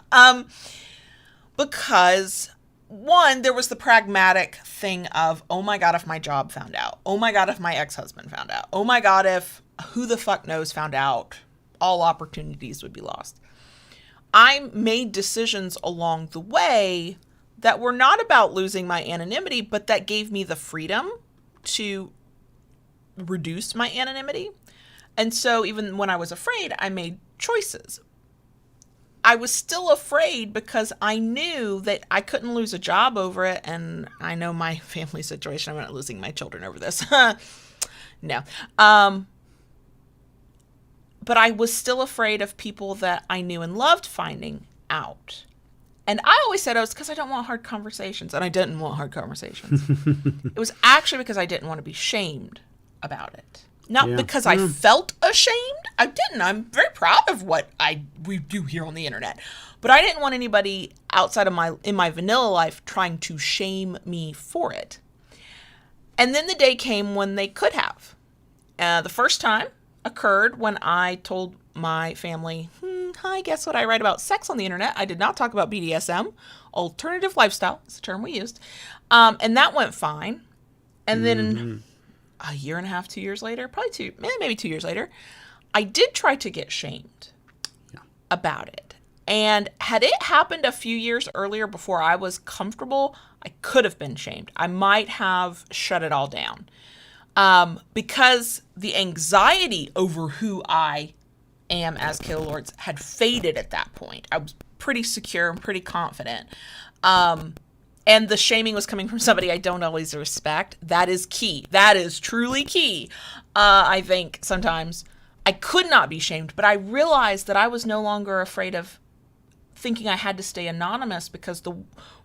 Because one, there was the pragmatic thing of, oh my God, if my job found out. Oh my God, if my ex-husband found out. Oh my God, if who the fuck knows found out, all opportunities would be lost. I made decisions along the way that were not about losing my anonymity, but that gave me the freedom to reduce my anonymity. And so even when I was afraid, I made choices. I was still afraid because I knew that I couldn't lose a job over it. And I know my family situation. I'm not losing my children over this. No. But I was still afraid of people that I knew and loved finding out. And I always said it was because I don't want hard conversations. And I didn't want hard conversations. It was actually because I didn't want to be shamed about it. Not because I felt ashamed. I didn't. I'm very proud of what we do here on the internet. But I didn't want anybody outside of my vanilla life trying to shame me for it. And then the day came when they could have. The first time occurred when I told my family, hi, guess what I write about sex on the internet? I did not talk about BDSM. Alternative lifestyle is the term we used. And that went fine. And then a year and a half, 2 years later, maybe 2 years later, I did try to get shamed about it. And had it happened a few years earlier before I was comfortable, I could have been shamed. I might have shut it all down. Because the anxiety over who I am as Kayla Lords had faded at that point. I was pretty secure and pretty confident. And the shaming was coming from somebody I don't always respect. That is key. That is truly key. I think sometimes I could not be shamed, but I realized that I was no longer afraid of thinking I had to stay anonymous because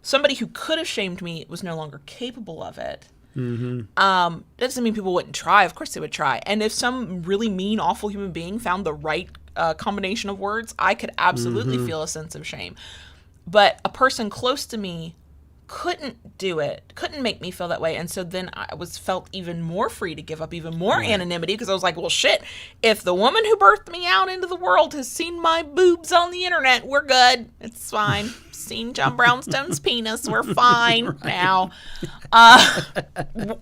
somebody who could have shamed me was no longer capable of it. That doesn't mean people wouldn't try. Of course they would try. And if some really mean, awful human being found the right combination of words, I could absolutely feel a sense of shame. But a person close to me couldn't do it, couldn't make me feel that way. And so then I felt even more free to give up even more anonymity because I was like, well, shit, if the woman who birthed me out into the world has seen my boobs on the internet, we're good. It's fine. Seen John Brownstone's penis. We're fine now.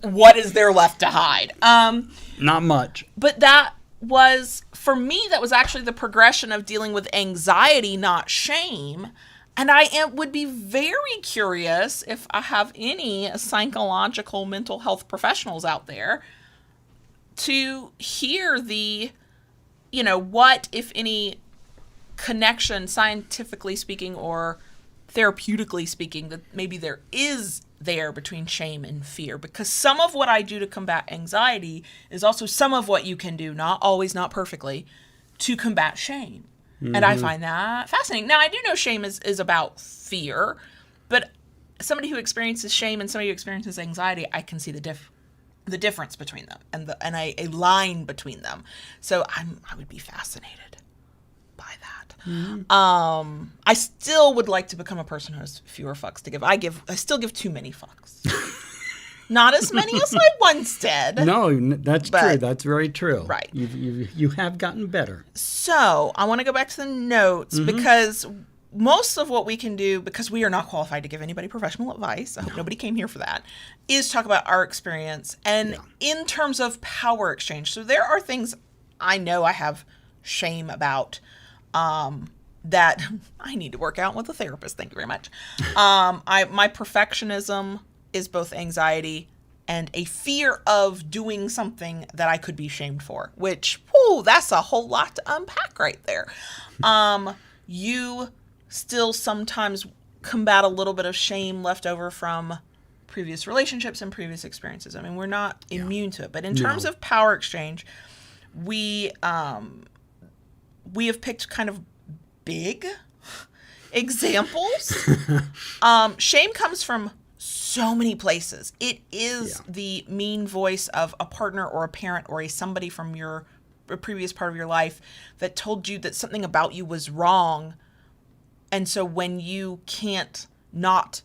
What is there left to hide? Not much. But that was, for me, that was actually the progression of dealing with anxiety, not shame. And I would be very curious if I have any psychological mental health professionals out there to hear what, if any, connection, scientifically speaking or therapeutically speaking, that maybe there is there between shame and fear. Because some of what I do to combat anxiety is also some of what you can do, not always, not perfectly, to combat shame. And I find that fascinating. Now, I do know shame is about fear, but somebody who experiences shame and somebody who experiences anxiety, I can see the difference between them and a line between them. So I would be fascinated by that. I still would like to become a person who has fewer fucks to give. I still give too many fucks. Not as many as I once did. No, that's true. That's very true. Right. You have gotten better. So I want to go back to the notes because most of what we can do, because we are not qualified to give anybody professional advice, I hope nobody came here for that, is talk about our experience and in terms of power exchange. So there are things I know I have shame about that I need to work out with a therapist. Thank you very much. My perfectionism is both anxiety and a fear of doing something that I could be shamed for, which, whoo, that's a whole lot to unpack right there. You still sometimes combat a little bit of shame left over from previous relationships and previous experiences. I mean, we're not immune to it, but in terms of power exchange, we have picked kind of big examples. Shame comes from so many places. It is the mean voice of a partner or a parent or somebody from a previous part of your life that told you that something about you was wrong. And so when you can't not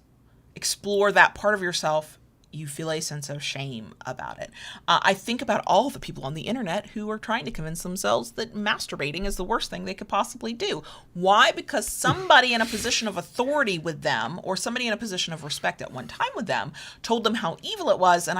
explore that part of yourself, you feel a sense of shame about it. I think about all the people on the internet who are trying to convince themselves that masturbating is the worst thing they could possibly do. Why? Because somebody in a position of authority with them, or somebody in a position of respect at one time with them, told them how evil it was, and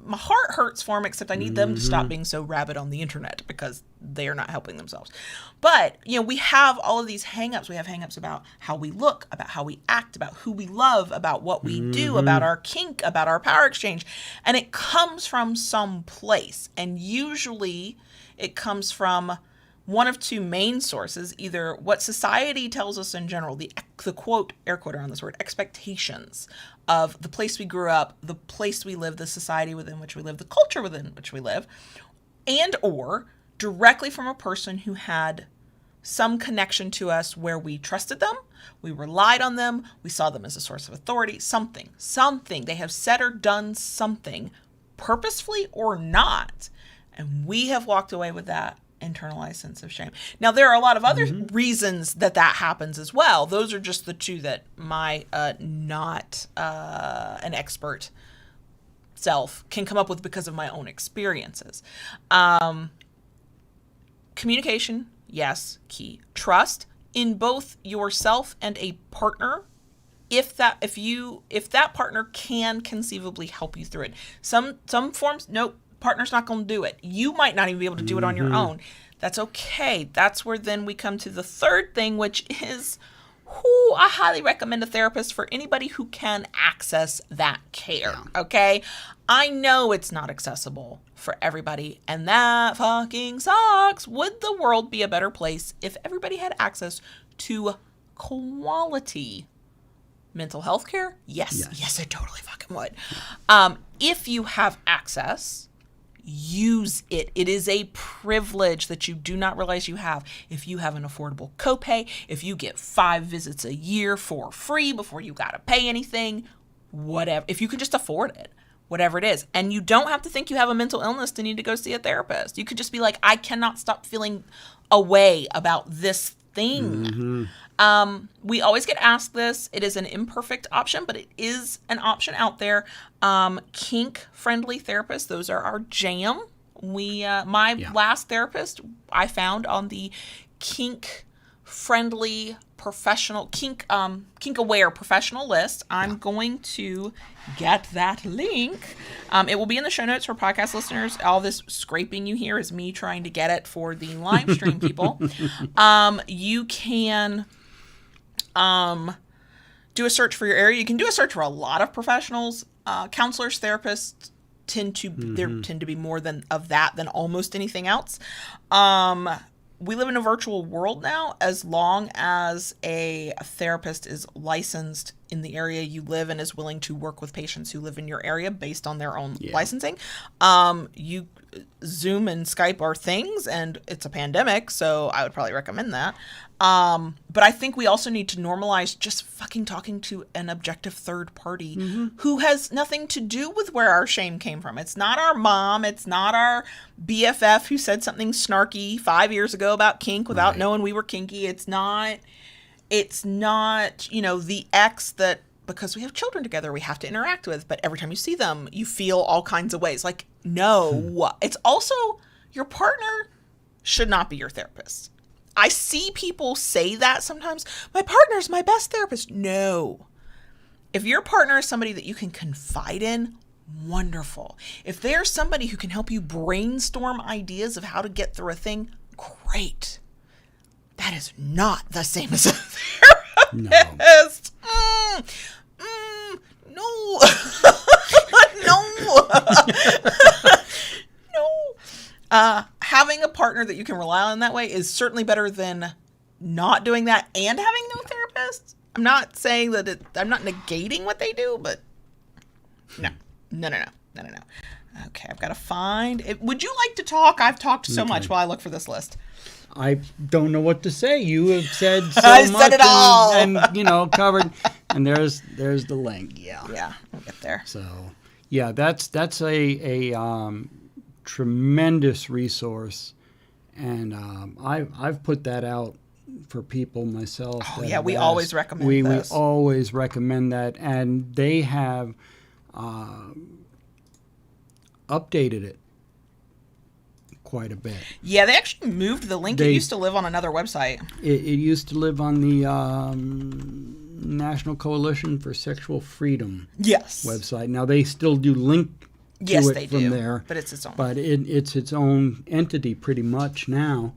my heart hurts for them, except I need them to stop being so rabid on the internet because they are not helping themselves. But, we have all of these hang-ups. We have hang-ups about how we look, about how we act, about who we love, about what we do, about our kink, about our power exchange. And it comes from some place. And usually it comes from one of two main sources, either what society tells us in general, the quote, air quote around this word, expectations of the place we grew up, the place we live, the society within which we live, the culture within which we live, and or directly from a person who had some connection to us where we trusted them, we relied on them, we saw them as a source of authority, something. They have said or done something, purposefully or not, and we have walked away with that internalized sense of shame. Now, there are a lot of other reasons that happens as well. Those are just the two that my not an expert self can come up with because of my own experiences. Communication, yes, key. Trust in both yourself and a partner. If that partner can conceivably help you through it. Some forms, nope. Partner's not going to do it. You might not even be able to do it on your own. That's okay. That's where then we come to the third thing, which is I highly recommend a therapist for anybody who can access that care. Okay? I know it's not accessible for everybody, and that fucking sucks. Would the world be a better place if everybody had access to quality mental health care? Yes, it totally fucking would. If you have access, use it. It is a privilege that you do not realize you have. If you have an affordable copay, if you get 5 visits a year for free before you got to pay anything, whatever. If you can just afford it, whatever it is. And you don't have to think you have a mental illness to need to go see a therapist. You could just be like, I cannot stop feeling a way about this thing. We always get asked this. It is an imperfect option, but it is an option out there. Kink friendly therapists, those are our jam. My last therapist I found on the kink friendly professional kink aware professional list. I'm going to get that link. It will be in the show notes for podcast listeners. All this scraping you hear is me trying to get it for the live stream people. You can do a search for your area. You can do a search for a lot of professionals. Counselors, therapists tend to be more than almost anything else. We live in a virtual world now. As long as a therapist is licensed in the area you live and is willing to work with patients who live in your area based on their own licensing, you Zoom and Skype are things, and it's a pandemic, so I would probably recommend that. But I think we also need to normalize just fucking talking to an objective third party who has nothing to do with where our shame came from. It's not our mom. It's not our BFF who said something snarky 5 years ago about kink without knowing we were kinky. It's not, the ex that, because we have children together, we have to interact with, but every time you see them, you feel all kinds of ways. Like, no. It's also, your partner should not be your therapist. I see people say that sometimes. My partner's my best therapist. No. If your partner is somebody that you can confide in, wonderful. If they're somebody who can help you brainstorm ideas of how to get through a thing, great. That is not the same as a therapist. No. No. Having a partner that you can rely on that way is certainly better than not doing that and having no therapist. I'm not saying that I'm not negating what they do, but no. Okay, I've got to find it. Would you like to talk? I've talked so much while I look for this list. I don't know what to say. You have said so I much said it all. and covered. And there's the link. Yeah, we'll get there. So, yeah, that's a tremendous resource, and I've put that out for people myself. Oh yeah, we always recommend this. We always recommend that, and they have updated it quite a bit. Yeah, they actually moved the link. It used to live on another website. It used to live on the National Coalition for Sexual Freedom website. Now they still do link to it from there, but it's its own. But it's its own entity pretty much now.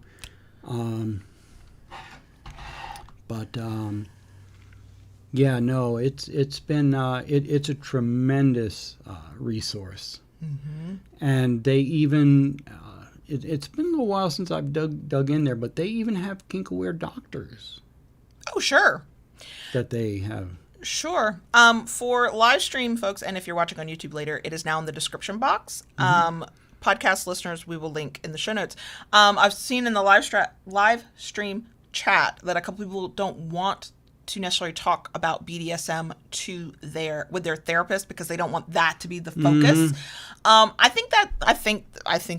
Yeah, no, it's been it's a tremendous resource, and they even it's been a little while since I've dug in there, but they even have kink-aware doctors. Oh, sure. That they have. Sure. For live stream folks, and if you're watching on YouTube later, it is now in the description box. Podcast listeners, we will link in the show notes. I've seen in the live stream chat that a couple people don't want to necessarily talk about BDSM with their therapist because they don't want that to be the focus. I think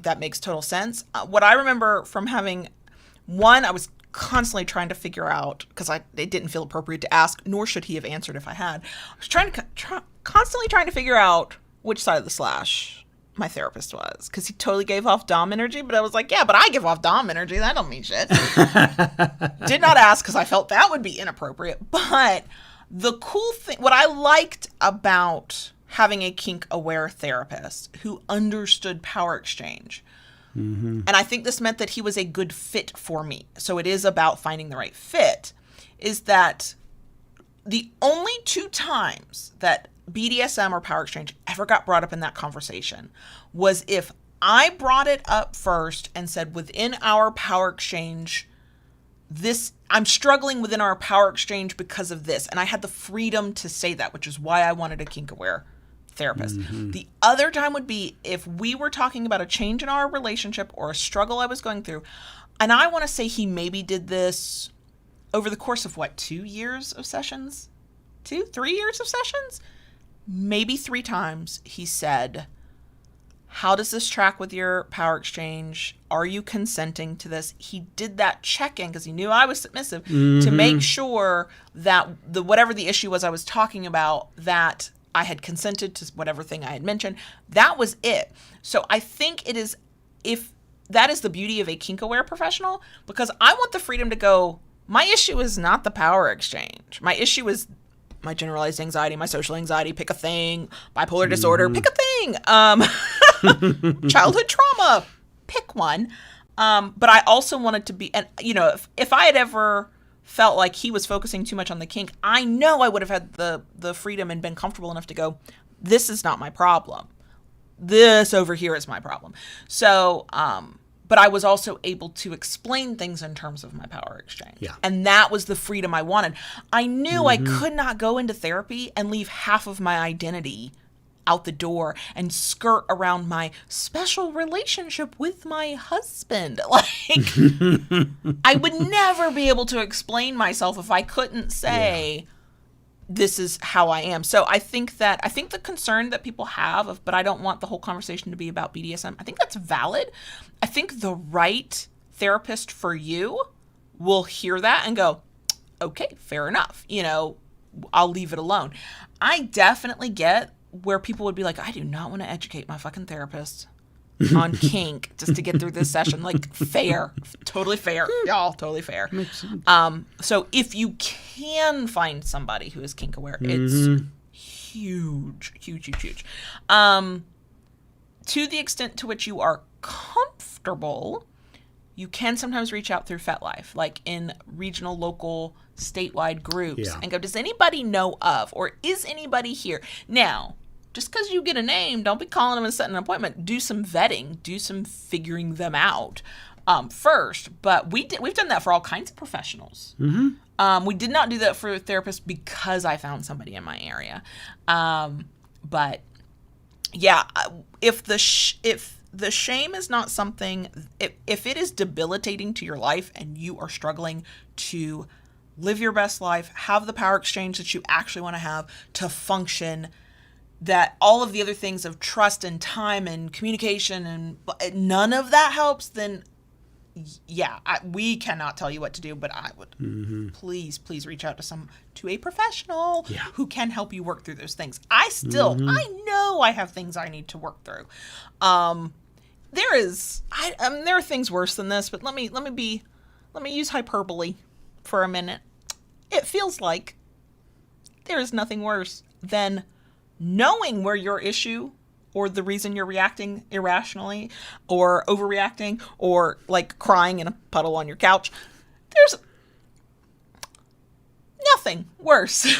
that makes total sense. What I remember from having I was constantly trying to figure out, because it didn't feel appropriate to ask, nor should he have answered if I had. I was constantly trying to figure out which side of the slash my therapist was, because he totally gave off Dom energy, but I was like, yeah, but I give off Dom energy. That don't mean shit. Did not ask because I felt that would be inappropriate. But the cool thing, what I liked about having a kink-aware therapist who understood power exchange, and I think this meant that he was a good fit for me. So it is about finding the right fit, is that the only 2 times that BDSM or power exchange ever got brought up in that conversation was if I brought it up first and said, within our power exchange, I'm struggling within our power exchange because of this. And I had the freedom to say that, which is why I wanted a kink-aware therapist. The other time would be if we were talking about a change in our relationship or a struggle I was going through. And I want to say he maybe did this over the course of 2 years of sessions? 3 years of sessions? Maybe 3 times he said, how does this track with your power exchange? Are you consenting to this? He did that check-in because he knew I was submissive to make sure that whatever the issue was I was talking about, that I had consented to whatever thing I had mentioned. That was it. So I think if that is the beauty of a kink-aware professional, because I want the freedom to go, my issue is not the power exchange. My issue is my generalized anxiety, my social anxiety, pick a thing, bipolar disorder, pick a thing, childhood trauma, pick one. But I also wanted to be, and if I had ever felt like he was focusing too much on the kink, I know I would have had the freedom and been comfortable enough to go, this is not my problem. This over here is my problem. So, but I was also able to explain things in terms of my power exchange. Yeah. And that was the freedom I wanted. I knew I could not go into therapy and leave half of my identity out the door and skirt around my special relationship with my husband. I would never be able to explain myself if I couldn't say, this is how I am. So I think the concern that people have but I don't want the whole conversation to be about BDSM, I think that's valid. I think the right therapist for you will hear that and go, okay, fair enough. I'll leave it alone. I definitely get where people would be like, I do not want to educate my fucking therapist. on kink just to get through this session. Like, fair. Totally fair. Y'all, totally fair. Makes sense. So if you can find somebody who is kink aware, it's huge, huge, huge, huge. To the extent to which you are comfortable, you can sometimes reach out through FetLife, like in regional, local, statewide groups, and go, does anybody know of, or is anybody here? Now, just because you get a name, don't be calling them and setting an appointment. Do some vetting, do some figuring them out first. But we've done that for all kinds of professionals. We did not do that for therapists because I found somebody in my area. But yeah, if the shame is not something, if it is debilitating to your life and you are struggling to live your best life, have the power exchange that you actually want to have to function, that all of the other things of trust and time and communication and none of that helps, then yeah, we cannot tell you what to do, but I would please reach out to a professional who can help you work through those things. I know I have things I need to work through. There are things worse than this, but let me use hyperbole for a minute. It feels like there is nothing worse than knowing where your issue or the reason you're reacting irrationally or overreacting or like crying in a puddle on your couch. There's nothing worse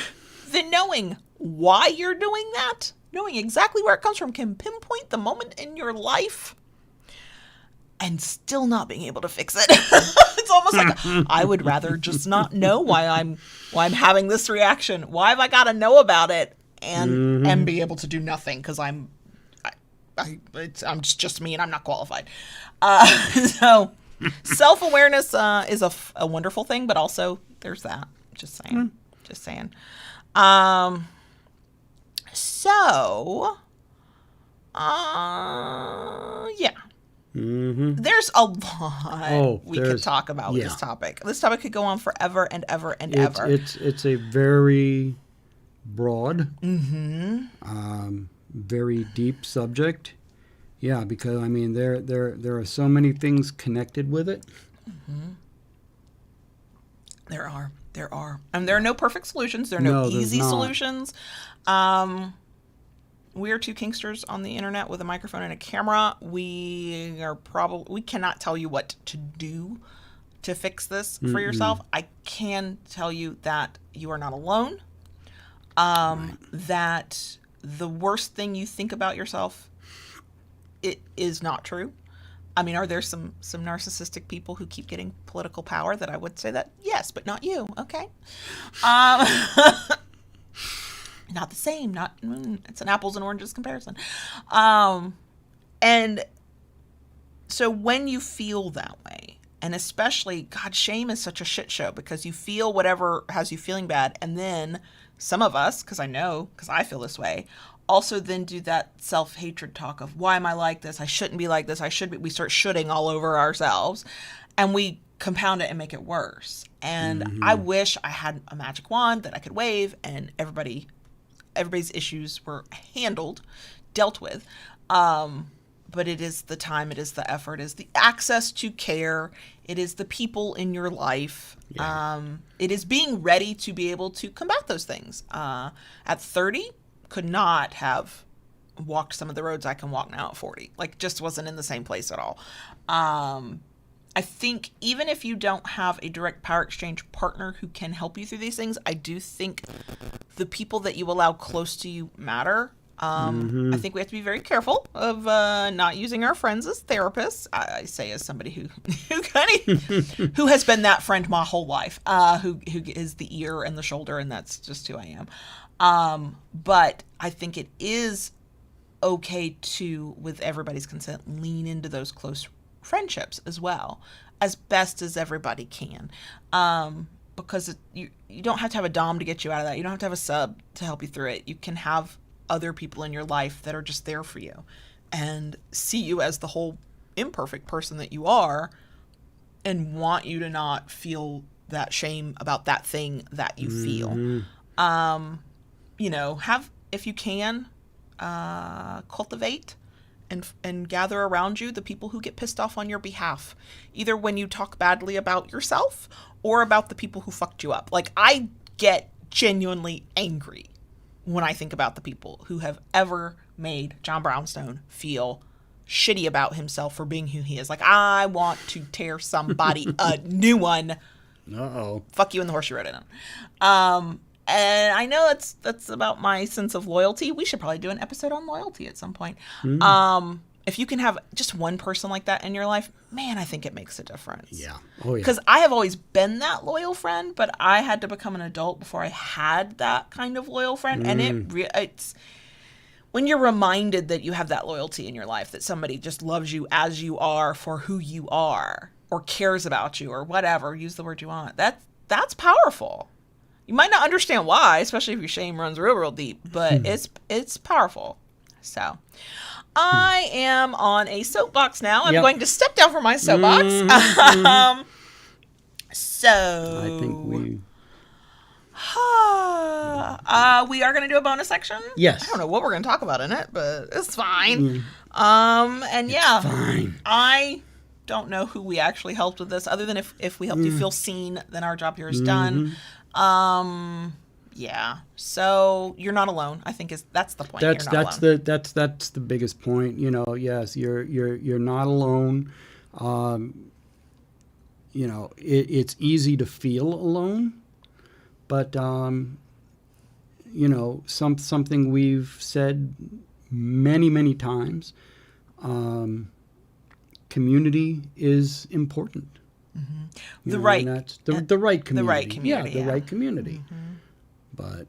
than knowing why you're doing that, knowing exactly where it comes from, can pinpoint the moment in your life and still not being able to fix it. It's almost like I would rather just not know why I'm having this reaction. Why have I got to know about it and be able to do nothing because I'm just me and I'm not qualified. So self-awareness is a wonderful thing, but also there's that. Just saying. Just saying. Yeah. There's a lot we could talk about with this topic. This topic could go on forever and ever and ever. It's a very broad, very deep subject. Yeah, because I mean there are so many things connected with it. There are, and there are no perfect solutions. There are no easy solutions. We are two kinksters on the internet with a microphone and a camera. We cannot tell you what to do to fix this for yourself. I can tell you that you are not alone. That the worst thing you think about yourself, it is not true. I mean, are there some narcissistic people who keep getting political power that I would say that? Yes, but not you. Okay. Not the same. It's an apples and oranges comparison. And so when you feel that way, and especially, God, shame is such a shit show because you feel whatever has you feeling bad. And then some of us, because I feel this way, also then do that self-hatred talk of, why am I like this? I shouldn't be like this. We start shooting all over ourselves and we compound it and make it worse. And I wish I had a magic wand that I could wave and everybody's issues were dealt with. But it is the time, it is the effort, it is the access to care, it is the people in your life. It is being ready to be able to combat those things. At 30, could not have walked some of the roads I can walk now at 40. Like, just wasn't in the same place at all. I think even if you don't have a direct power exchange partner who can help you through these things, I do think the people that you allow close to you matter. I think we have to be very careful of not using our friends as therapists. I say as somebody who has been that friend my whole life, who is the ear and the shoulder, and that's just who I am. But I think it is okay to, with everybody's consent, lean into those close friendships as well, as best as everybody can. Because you don't have to have a dom to get you out of that. You don't have to have a sub to help you through it. You can have other people in your life that are just there for you and see you as the whole imperfect person that you are and want you to not feel that shame about that thing that you feel. Have, if you can, cultivate and gather around you the people who get pissed off on your behalf, either when you talk badly about yourself or about the people who fucked you up. Like, I get genuinely angry when I think about the people who have ever made John Brownstone feel shitty about himself for being who he is. Like, I want to tear somebody a new one. Uh-oh. Fuck you and the horse you rode in on. And I know that's about my sense of loyalty. We should probably do an episode on loyalty at some point. If you can have just one person like that in your life, man, I think it makes a difference. Yeah. Oh, yeah. Because I have always been that loyal friend, but I had to become an adult before I had that kind of loyal friend. And it's when you're reminded that you have that loyalty in your life, that somebody just loves you as you are for who you are, or cares about you, or whatever, use the word you want. That's powerful. You might not understand why, especially if your shame runs real deep, but it's powerful. So I am on a soapbox now. I'm going to step down from my soapbox. So I think we are going to do a bonus section. Yes. I don't know what we're going to talk about in it, but it's fine. And fine. I don't know who we actually helped with this, other than if we helped you feel seen, then our job here is done. Yeah. So you're not alone. I think that's the point. That's the biggest point. You know, yes, you're not alone. You know, it's easy to feel alone, but you know, something we've said many times. Community is important. The right community. The right community. Yeah, the right community. But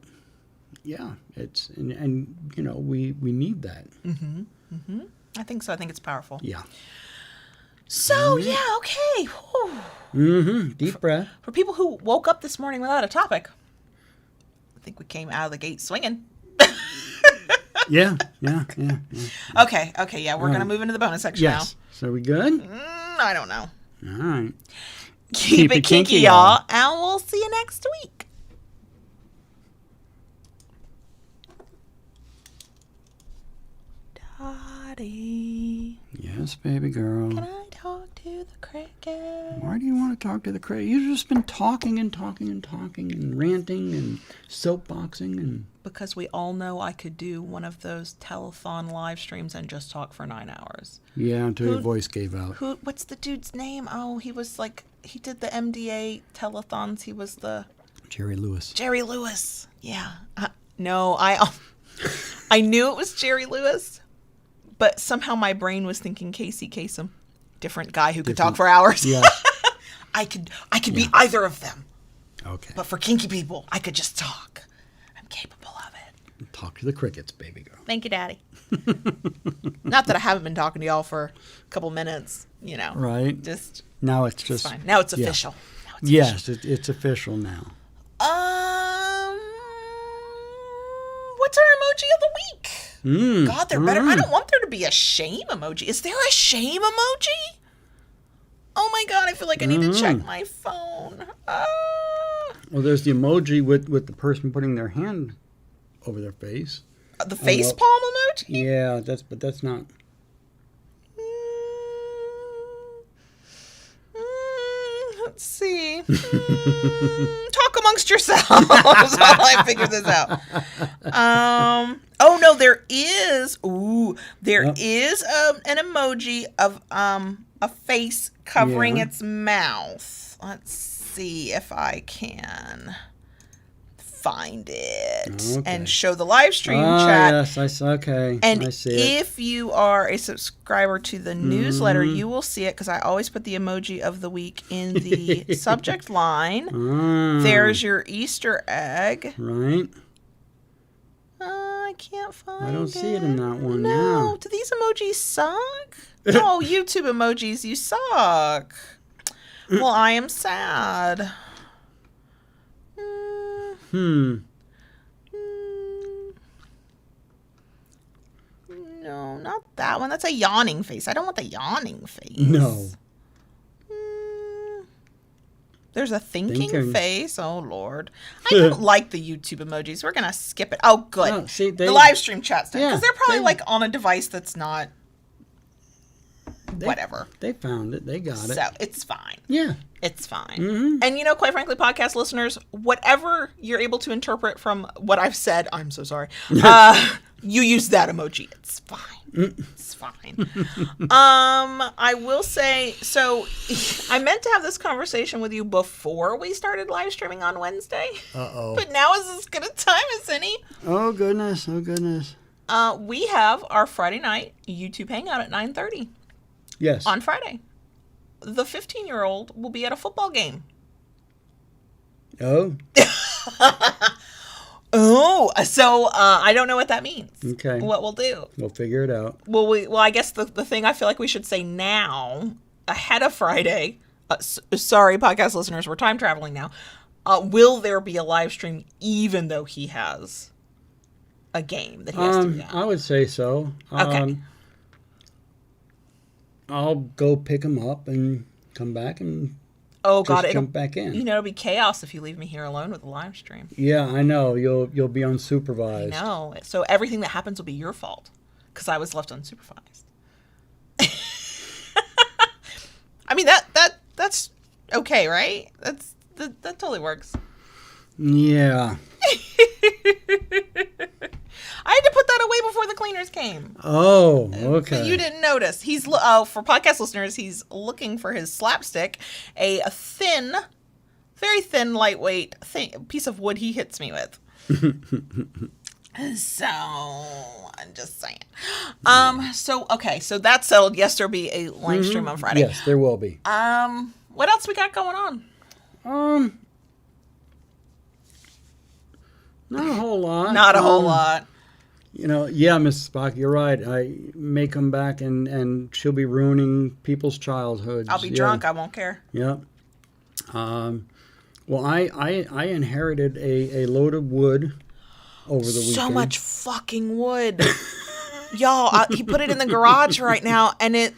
yeah, it's and you know, we need that. I think so. I think it's powerful. Yeah. So yeah, okay. Deep breath. For people who woke up this morning without a topic, I think we came out of the gate swinging. Yeah. Okay, yeah, we're gonna move into the bonus section now. So we good? I don't know. All right. Keep it kinky, y'all, and we'll see you next week. Dottie. Yes, baby girl. Can I talk to the cricket? Why do you want to talk to the cricket? You've just been talking and ranting and soapboxing and... Because we all know I could do one of those telethon live streams and just talk for 9 hours. Yeah, until your voice gave out. What's the dude's name? Oh, he was like, he did the MDA telethons. He was the... Jerry Lewis. Yeah. No, I knew it was Jerry Lewis, but somehow my brain was thinking Casey Kasem. Different guy who could talk for hours. Yeah. I could be either of them. Okay. But for kinky people, I could just talk. I'm capable of it. Talk to the crickets, baby girl. Thank you, Daddy. Not that I haven't been talking to y'all for a couple minutes, you know. Right. Now it's just... fine. Now it's official. Yes, it's official now. What's our emoji of the week? God, there better... I don't want there to be a shame emoji. Is there a shame emoji? Oh my God, I feel like I need to check my phone. Well, there's the emoji with the person putting their hand over their face. The face palm emoji? Yeah, that's not... Let's see. Talk amongst yourselves while I figure this out. Oh no, there is. There is an emoji of a face covering its mouth. Let's see if I can find it and show the live stream chat. Yes, I see. Okay, and I see it. If you are a subscriber to the newsletter, you will see it because I always put the emoji of the week in the subject line. There's your Easter egg. Right. I can't find it. I don't see it in that one. No. Yeah. Do these emojis suck? Oh, YouTube emojis, you suck. Well, I am sad. No, not that one. That's a yawning face. I don't want the yawning face. No. There's a thinking face. Oh, Lord. I don't like the YouTube emojis. We're going to skip it. Oh, good. No, see, the live stream chat's done. Because Yeah, they're probably like on a device that's not whatever. They found it. They got it. So it's fine. Yeah. It's fine. Mm-hmm. And quite frankly, podcast listeners, whatever you're able to interpret from what I've said, I'm so sorry. You use that emoji. It's fine. It's fine. I will say, so I meant to have this conversation with you before we started live streaming on Wednesday. Uh-oh. But now is as good a time as any. Oh, goodness. Oh, goodness. We have our Friday night YouTube hangout at 9:30 Yes. on Friday. The 15-year-old will be at a football game. Oh. Oh, so I don't know what that means. Okay. What we'll do. We'll figure it out. Well, I guess the thing I feel like we should say now, ahead of Friday, sorry, podcast listeners, we're time traveling now. Will there be a live stream even though he has a game that he has to be at? I would say so. Okay. I'll go pick him up and come back and Oh God, just jump back in. It'll be chaos if you leave me here alone with the live stream. Yeah, I know. You'll be unsupervised. No, so everything that happens will be your fault because I was left unsupervised. I mean that's okay, right? That totally works. Yeah. I had to put that away before the cleaners came. Oh, okay. But you didn't notice. For podcast listeners, he's looking for his slapstick, a thin, very thin, lightweight piece of wood he hits me with. So, I'm just saying. So that's settled. Yes, there'll be a live stream on Friday. Yes, there will be. What else we got going on? Not a whole lot. Not a whole lot. Yeah, Mrs. Spock, you're right. I may come back and she'll be ruining people's childhoods. I'll be drunk. I won't care. Yep. Well, I inherited a load of wood over the weekend. So much fucking wood. Y'all, he put it in the garage right now, and it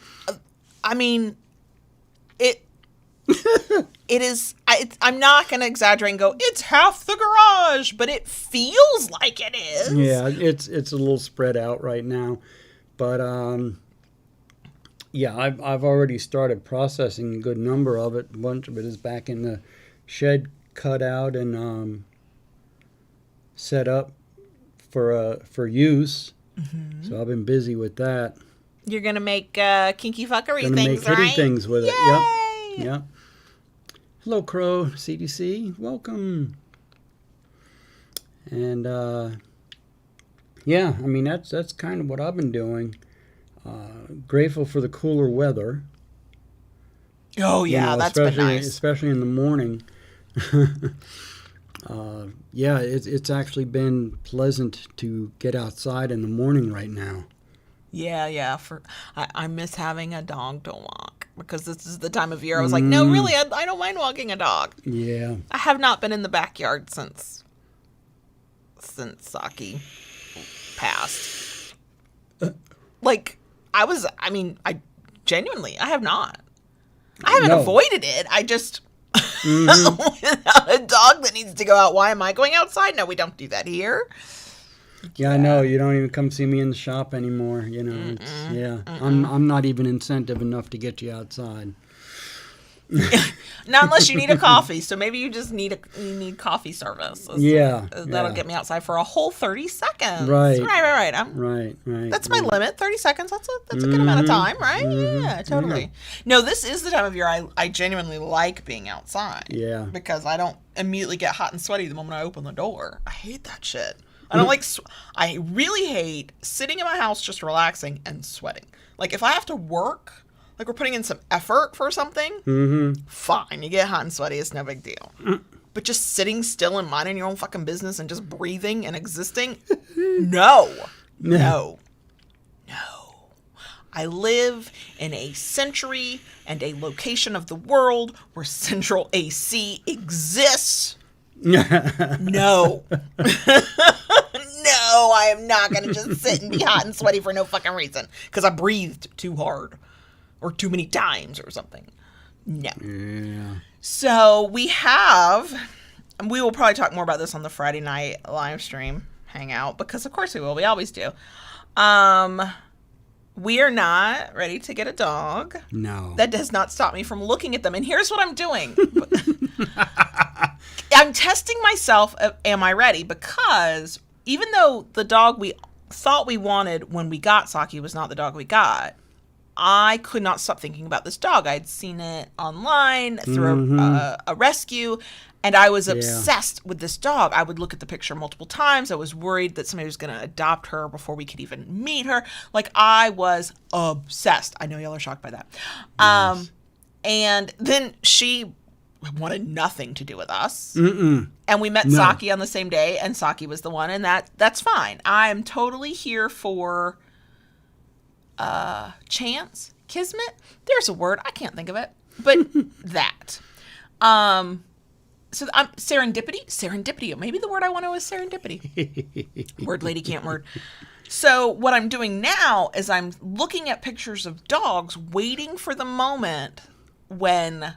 is, I'm not going to exaggerate and go, it's half the garage, but it feels like it is. Yeah, it's a little spread out right now. But, yeah, I've already started processing a good number of it. A bunch of it is back in the shed, cut out and set up for use. Mm-hmm. So I've been busy with that. You're going to make kinky fuckery Gonna things, make right? kitty things with Yay! it. Yep. Hello, Crow CDC. Welcome. And yeah, I mean that's kind of what I've been doing. Grateful for the cooler weather. Oh yeah, that's been nice, especially in the morning. Yeah, it's actually been pleasant to get outside in the morning right now. Yeah. I miss having a dog to walk because this is the time of year I was like, no, really, I don't mind walking a dog. Yeah. I have not been in the backyard since Saki passed. I genuinely, I have not. I haven't avoided it. I just, without a dog that needs to go out, why am I going outside? No, we don't do that here. Yeah, I know. You don't even come see me in the shop anymore. I'm not even incentive enough to get you outside. Not unless you need a coffee. So maybe you just need coffee service. That'll get me outside for a whole 30 seconds. Right. Right. That's my limit. 30 seconds. That's a good amount of time, right? Yeah, totally. Yeah. No, this is the time of year I genuinely like being outside. Yeah. Because I don't immediately get hot and sweaty the moment I open the door. I hate that shit. I don't like. I really hate sitting in my house just relaxing and sweating. Like if I have to work, like we're putting in some effort for something, fine. You get hot and sweaty, it's no big deal. But just sitting still and minding your own fucking business and just breathing and existing, no. I live in a century and a location of the world where central AC exists. No. No, I am not going to just sit and be hot and sweaty for no fucking reason. Because I breathed too hard. Or too many times or something. No. Yeah. So we have, and we will probably talk more about this on the Friday night live stream hangout. Because of course we will. We always do. We are not ready to get a dog. No. That does not stop me from looking at them. And here's what I'm doing. I'm testing myself. Am I ready? Because even though the dog we thought we wanted when we got Saki was not the dog we got, I could not stop thinking about this dog. I'd seen it online through a rescue, and I was obsessed with this dog. I would look at the picture multiple times. I was worried that somebody was going to adopt her before we could even meet her. Like, I was obsessed. I know y'all are shocked by that. Yes. And then she wanted nothing to do with us. Mm-mm. And we met Saki on the same day, and Saki was the one, and that's fine. I'm totally here for chance, kismet. There's a word, I can't think of it, but that. So serendipity. Maybe the word I want to is serendipity. Word lady can't word. So what I'm doing now is I'm looking at pictures of dogs, waiting for the moment when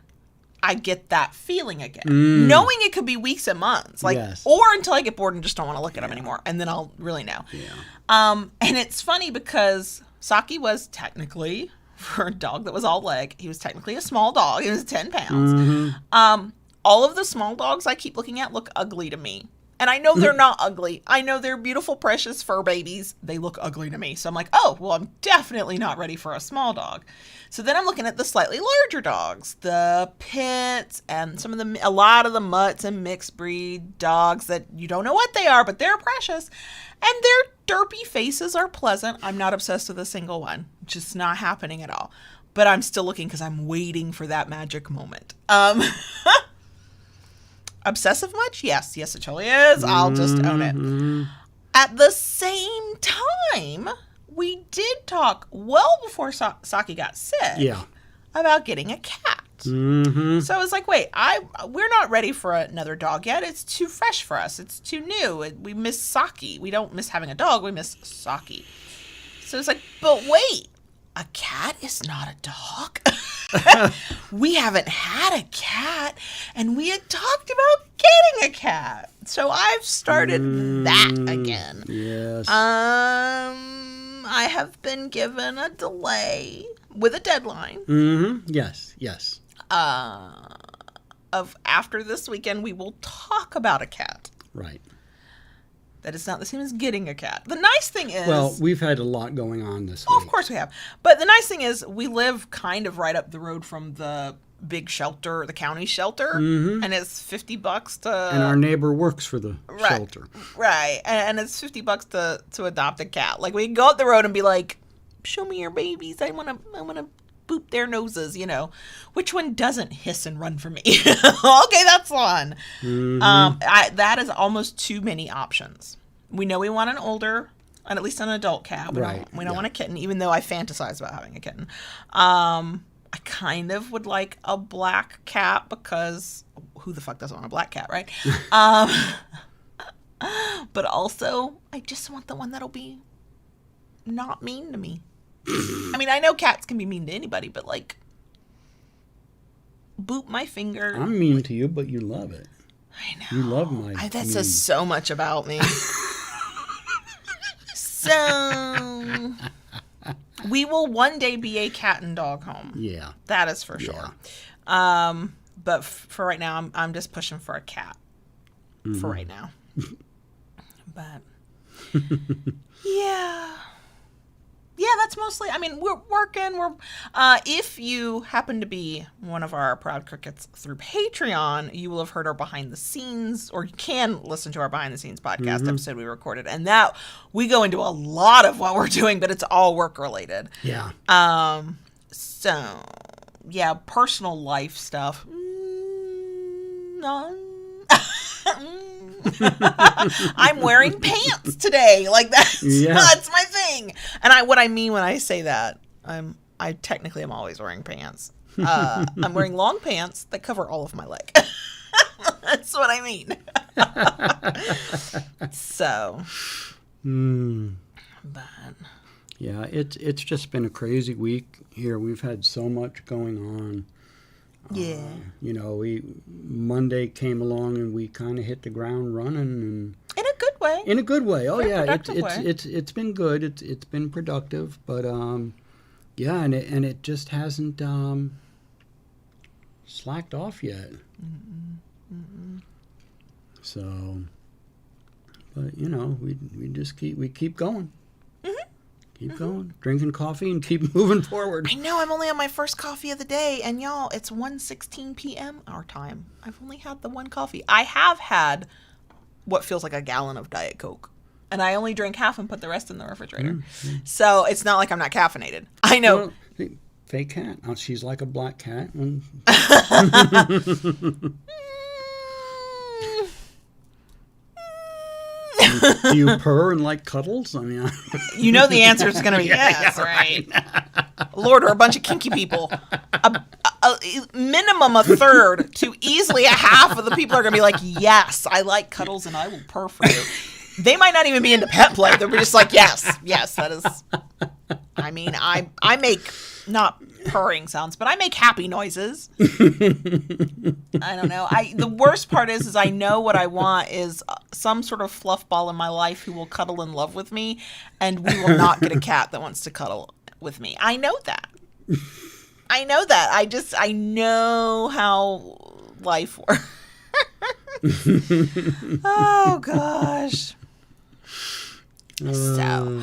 I get that feeling again, knowing it could be weeks and months, like, or until I get bored and just don't want to look at them anymore, and then I'll really know. Yeah. And it's funny because Saki was technically, for a dog that was all leg, he was technically a small dog. He was 10 pounds. Mm-hmm. All of the small dogs I keep looking at look ugly to me. And I know they're not ugly. I know they're beautiful, precious fur babies. They look ugly to me. So I'm like, oh, well, I'm definitely not ready for a small dog. So then I'm looking at the slightly larger dogs, the pits, and a lot of the mutts and mixed breed dogs that you don't know what they are, but they're precious. And their derpy faces are pleasant. I'm not obsessed with a single one. Just not happening at all. But I'm still looking because I'm waiting for that magic moment. Obsessive much? Yes, it totally is. I'll just own it. At the same time, we did talk well before Saki got sick about getting a cat. Mm-hmm. So I was like, wait, we're not ready for another dog yet. It's too fresh for us. It's too new. We miss Saki. We don't miss having a dog. We miss Saki. So it's like, but wait, a cat is not a dog. We haven't had a cat, and we had talked about getting a cat. So I've started that again. Yes. I have been given a delay with a deadline. Mm-hmm. Yes. Of after this weekend, we will talk about a cat. Right. That is not the same as getting a cat. The nice thing is... Well, we've had a lot going on this week. Of course we have. But the nice thing is we live kind of right up the road from the big shelter, the county shelter. Mm-hmm. And it's $50 to... And our neighbor works for the shelter. Right. And it's $50 to adopt a cat. Like, we can go up the road and be like, show me your babies. I want to boop their noses, Which one doesn't hiss and run for me? Okay, that's one. Mm-hmm. That is almost too many options. We know we want an older, and at least an adult cat. We don't want a kitten, even though I fantasize about having a kitten. I kind of would like a black cat because who the fuck doesn't want a black cat, right? But also, I just want the one that'll be not mean to me. I mean, I know cats can be mean to anybody, but like, boop my finger. I'm mean to you, but you love it. I know. You love my that says so much about me. So, we will one day be a cat and dog home. Yeah. That is for sure. But for right now, I'm just pushing for a cat. Mm-hmm. For right now. But, yeah. Yeah, that's mostly, we're working. If you happen to be one of our proud crickets through Patreon, you will have heard our behind the scenes, or you can listen to our behind the scenes podcast episode we recorded. And that we go into a lot of what we're doing, but it's all work related. Yeah. So yeah, personal life stuff. I'm wearing pants today. Like that's my thing. And what I mean when I say that, I technically am always wearing pants. I'm wearing long pants that cover all of my leg. That's what I mean. So, but yeah, it's just been a crazy week here. We've had so much going on. Yeah. Monday came along and we kind of hit the ground running. And in a good way. In a good way. Oh, Very yeah. productive way. It's been good. It's been productive. But, yeah, and it just hasn't slacked off yet. So, but, you know, we just keep going. Keep going, drinking coffee, and keep moving forward. I know, I'm only on my first coffee of the day, and y'all, it's 1:16 p.m. our time. I've only had the one coffee. I have had what feels like a gallon of Diet Coke, and I only drink half and put the rest in the refrigerator. So it's not like I'm not caffeinated. I know. Well, fake cat. Oh, she's like a black cat. And... Do you purr and like cuddles? I mean, you know the answer is going to be yes, right? Lord, we're a bunch of kinky people. A minimum a third to easily a half of the people are going to be like, yes, I like cuddles and I will purr for you. They might not even be into pet play. They'll be just like, yes, that is. I mean, I make not purring sounds, but I make happy noises. I don't know. The worst part is I know what I want is some sort of fluff ball in my life who will cuddle in love with me, and we will not get a cat that wants to cuddle with me. I know that. I know how life works. Oh gosh. So,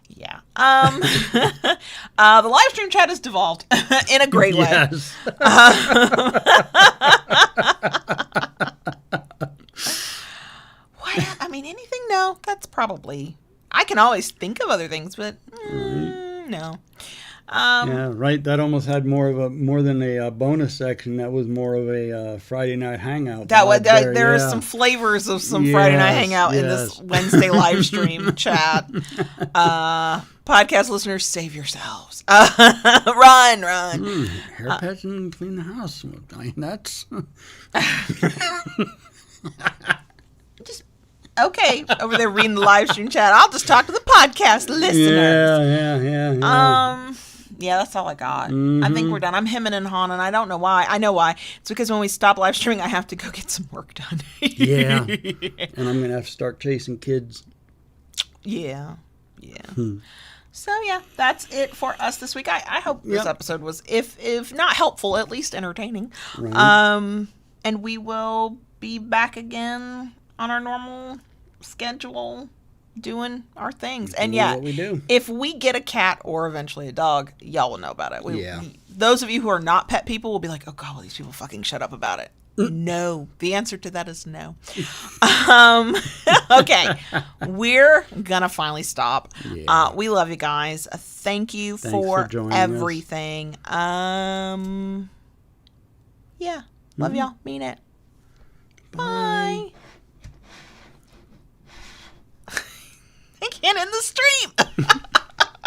yeah. The live stream chat has devolved in a great way. Yes. What? I mean, anything? No, that's probably. I can always think of other things, but no. Yeah, right. That almost had more than a bonus section. That was more of a Friday night hangout. There are some flavors of some Friday night hangout in this Wednesday live stream chat. Podcast listeners, save yourselves. Run. Hair pets and clean the house. I mean, that's just okay. Over there reading the live stream chat. I'll just talk to the podcast listeners. Yeah. Yeah, that's all I got. I think we're done. I'm hemming and hawing, and I don't know why. I know why. It's because when we stop live streaming, I have to go get some work done. Yeah. And I'm going to have to start chasing kids. Yeah. So, yeah, that's it for us this week. I hope this episode was, if not helpful, at least entertaining. Right. And we will be back again on our normal schedule, doing our things. And what we do. If we get a cat or eventually a dog, y'all will know about it. Those of you who are not pet people will be like, oh God, will these people fucking shut up about it? No. The answer to that is no. Okay. We're going to finally stop. Yeah. We love you guys. Thanks for everything. Yeah. Love y'all. Mean it. Bye. I can't end the stream.